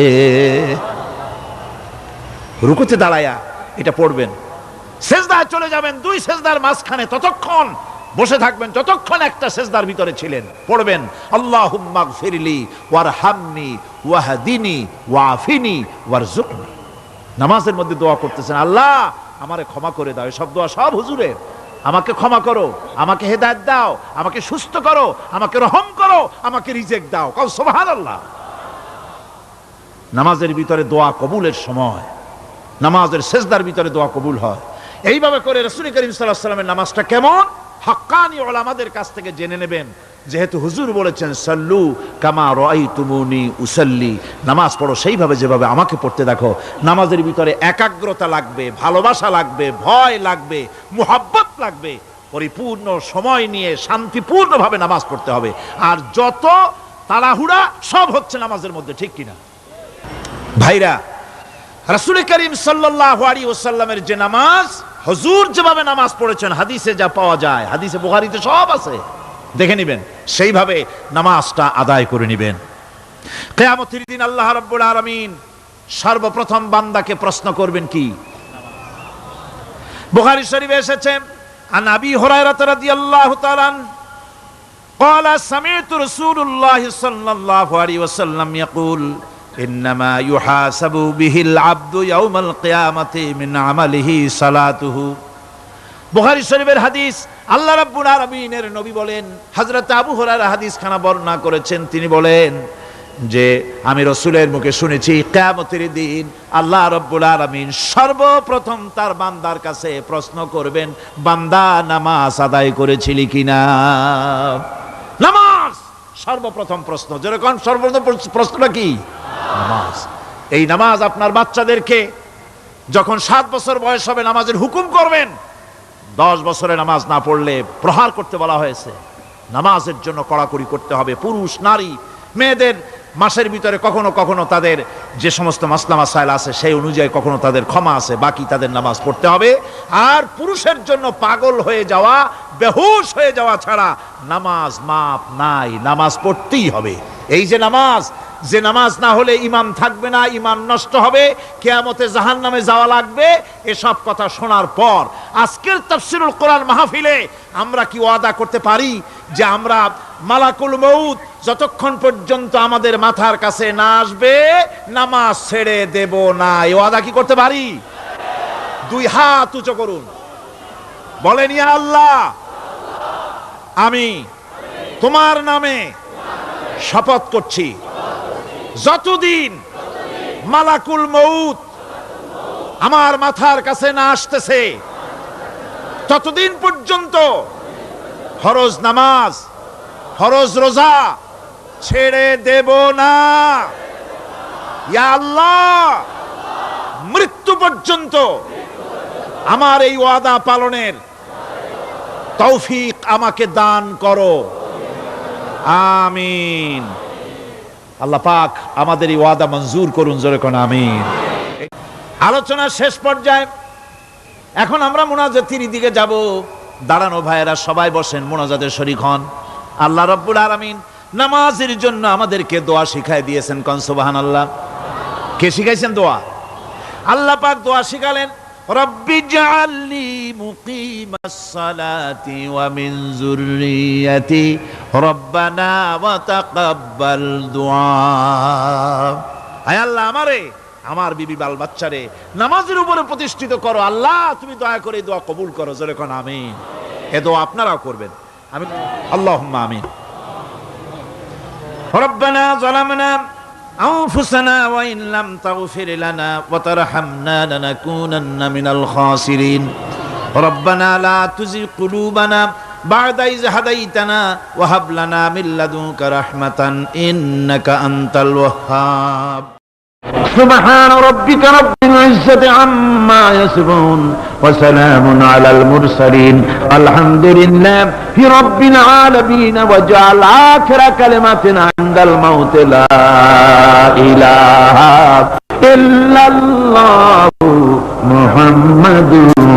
রুকুতে দাঁড়ায়া এটা পড়বেন, সেজদায় চলে যাবেন, দুই সেজদার মাঝখানে ততক্ষণ বসে থাকবেন যতক্ষণ একটা সেজদার ভিতরে ছিলেন। পড়বেন আল্লাহুম্মা গফিরলি ওয়ারহামনি ওয়াহদিনি ওয়াফিনি ওয়ারজুকনি। নামাজের মধ্যে দোয়া করতেছেন, আল্লাহ আমারে ক্ষমা করে দাও। এসব দোয়া সব হুজুরের। আমাকে ক্ষমা করো, আমাকে হেদায়েত দাও, আমাকে সুস্থ করো, আমাকে রহম করো, আমাকে রিজেক দাও। কও সুবহানাল্লাহ। নামাজের ভিতরে দোয়া কবুলের সময়, নামাজের সেজদার ভিতরে দোয়া কবুল হয়। এইভাবে করে রাসূল করিম সাল্লাল্লাহু আলাইহি ওয়াসাল্লামের নামাজটা কেমন হাক্কানি উলামাদের কাছ থেকে জেনে নেবেন। যেহেতু হুজুর বলেছেন সাল্লু কামা রাআইতুমুনি উসাল্লি, নামাজ পড়ো সেইভাবে যেভাবে আমাকে পড়তে দেখো। নামাজের ভিতরে একাগ্রতা লাগবে, ভালোবাসা লাগবে, ভয় লাগবে, মুহাব্বত লাগবে। পরিপূর্ণ সময় নিয়ে শান্তিপূর্ণভাবে নামাজ পড়তে হবে। আর যত তাড়াহুড়া সব হচ্ছে নামাজের মধ্যে, ঠিক কিনা ভাইরা? রাসূল করিম সাল্লাল্লাহু আলাইহি ওয়াসাল্লামের যে নামাজ, হুজুর যেভাবে নামাজ পড়েছেন হাদিসে যা পাওয়া যায়, হাদিসে বুখারীতে সব আছে, দেখে নেবেন, সেইভাবে নামাজটা আদায় করে নেবেন। কিয়ামতের দিন আল্লাহ রাব্বুল আলামিন সর্বপ্রথম বান্দাকে প্রশ্ন করবেন কি? বুখারী শরীফে এসেছে, আন আবি হুরায়রা রাদিয়াল্লাহু তাআলা قال سمعت رسول الله صلى الله عليه وسلم يقول إنما يحاسب به العبد يوم القيامة من عمله صلاته। বুখারী শরীফের হাদিস। আল্লাহ রাব্বুল আলামিনের নবী বলেন, হযরত আবু হুরায়রা হাদিস খানা বর্ণনা করেছেন, তিনি বলেন যে আমি রাসূলের মুখে শুনেছি কিয়ামতের দিন আল্লাহ রাব্বুল আলামিন সর্বপ্রথম তার বান্দার কাছে প্রশ্ন করবেন, বান্দা নামাজ আদায় করেছিলি কিনা? নামাজ সর্বপ্রথম প্রশ্ন। যেরকম সর্বপ্রথম প্রশ্নটা কি? নামাজ। এই নামাজ আপনার বাচ্চাদেরকে যখন 7 বছর বয়স হবে নামাজের হুকুম করবেন। 10 বছরে নামাজ না পড়লে প্রহার করতে বলা হয়েছে। নামাজের জন্য কড়াকড়ি করতে হবে। পুরুষ নারী মেয়েদের মাসের ভিতরে কখনো কখনো তাদের যে সমস্ত মাসলা মাসাইল আছে সেই অনুযায়ী কখনো তাদের ক্ষমা আছে, বাকি তাদের নামাজ পড়তে হবে। আর পুরুষের জন্য পাগল হয়ে যাওয়া, বেহুশ হয়ে যাওয়া ছাড়া নামাজ মাপ নাই, নামাজ পড়তেই হবে। এই যে নামাজ না হলে ঈমান থাকবে না, ঈমান নষ্ট হবে, কিয়ামতে জাহান্নামে যাওয়া লাগবে, এসব কথা শোনার পর আজকের তাফসীরুল কোরআন মাহফিলে আমরা কি ওয়াদা করতে পারি যে আমরা মালাকুল মউত যতক্ষণ পর্যন্ত আমাদের মাথার কাছে না আসবে নামাজ ছেড়ে দেব না? এই ওয়াদা কি করতে পারি? দুই হাত উঁচু করুন, বলেন ইয়া আল্লাহ, আমি তোমার নামে শপথ করছি, যতদিন মালাকুল মউত আমার মাথার কাছে না আসতেছে ততদিন পর্যন্ত ফরজ নামাজ, ফরজ রোজা ছেড়ে দেব না। ইয়া আল্লাহ, মৃত্যু পর্যন্ত আমার এই ওয়াদা পালনের তৌফিক আমাকে দান করো, আমিন। আল্লাহ পাক আমাদের এই ওয়াদা মঞ্জুর করুন, জোরে কোন আমিন। আলোচনার শেষ পর্যায়ে এখন আমরা মুনাজাতের দিকে যাব। দাঁড়ানো ভাইয়েরা সবাই বসেন, মুনাজাতে শরীক হন। আল্লাহ রাব্বুল আলামিন নামাজের জন্য আমাদেরকে দোয়া শিখাই দিয়েছেন, কোন সুবহানাল্লাহ। কে শিখাইছেন দোয়া? আল্লাহ পাক দোয়া শিখালেন, রব্বি জাআলনি মুকিমাস সালাতি ওয়া মিন যুররিয়াতি রব্বানা ওয়া তাকাব্বাল দুআ। আয় আল্লাহ, আমারে আমার বিবি বাল বাচ্চারে নামাজের উপরে প্রতিষ্ঠিত করো। আল্লাহ, তুমি দয়া করে দোয়া কবুল করো, জোরে কোন আমিন। এ দোয়া আপনারাও করবেন, আমিন, আল্লাহুম্মা আমিন। রব্বানা যালামনা আনফুসানা ওয়া ইন লাম তাগফির লানা ওয়া তারহামনা লানাকুনান্না মিনাল খাসিরিন। রব্বানা লা তুযিগ কুলুবানা বা'দা ইয হাদাইতানা ওয়া হাব লানা মিন লাদুনকা রাহমাতান ইন্নাকা আনতাল ওয়াহ্হাব। سبحان ربك رب العزة عما يصفون وسلام على المرسلين الحمد لله رب العالمين وجعل آخر كلمتنا عند الموت لا إله إلا الله محمد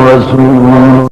رسول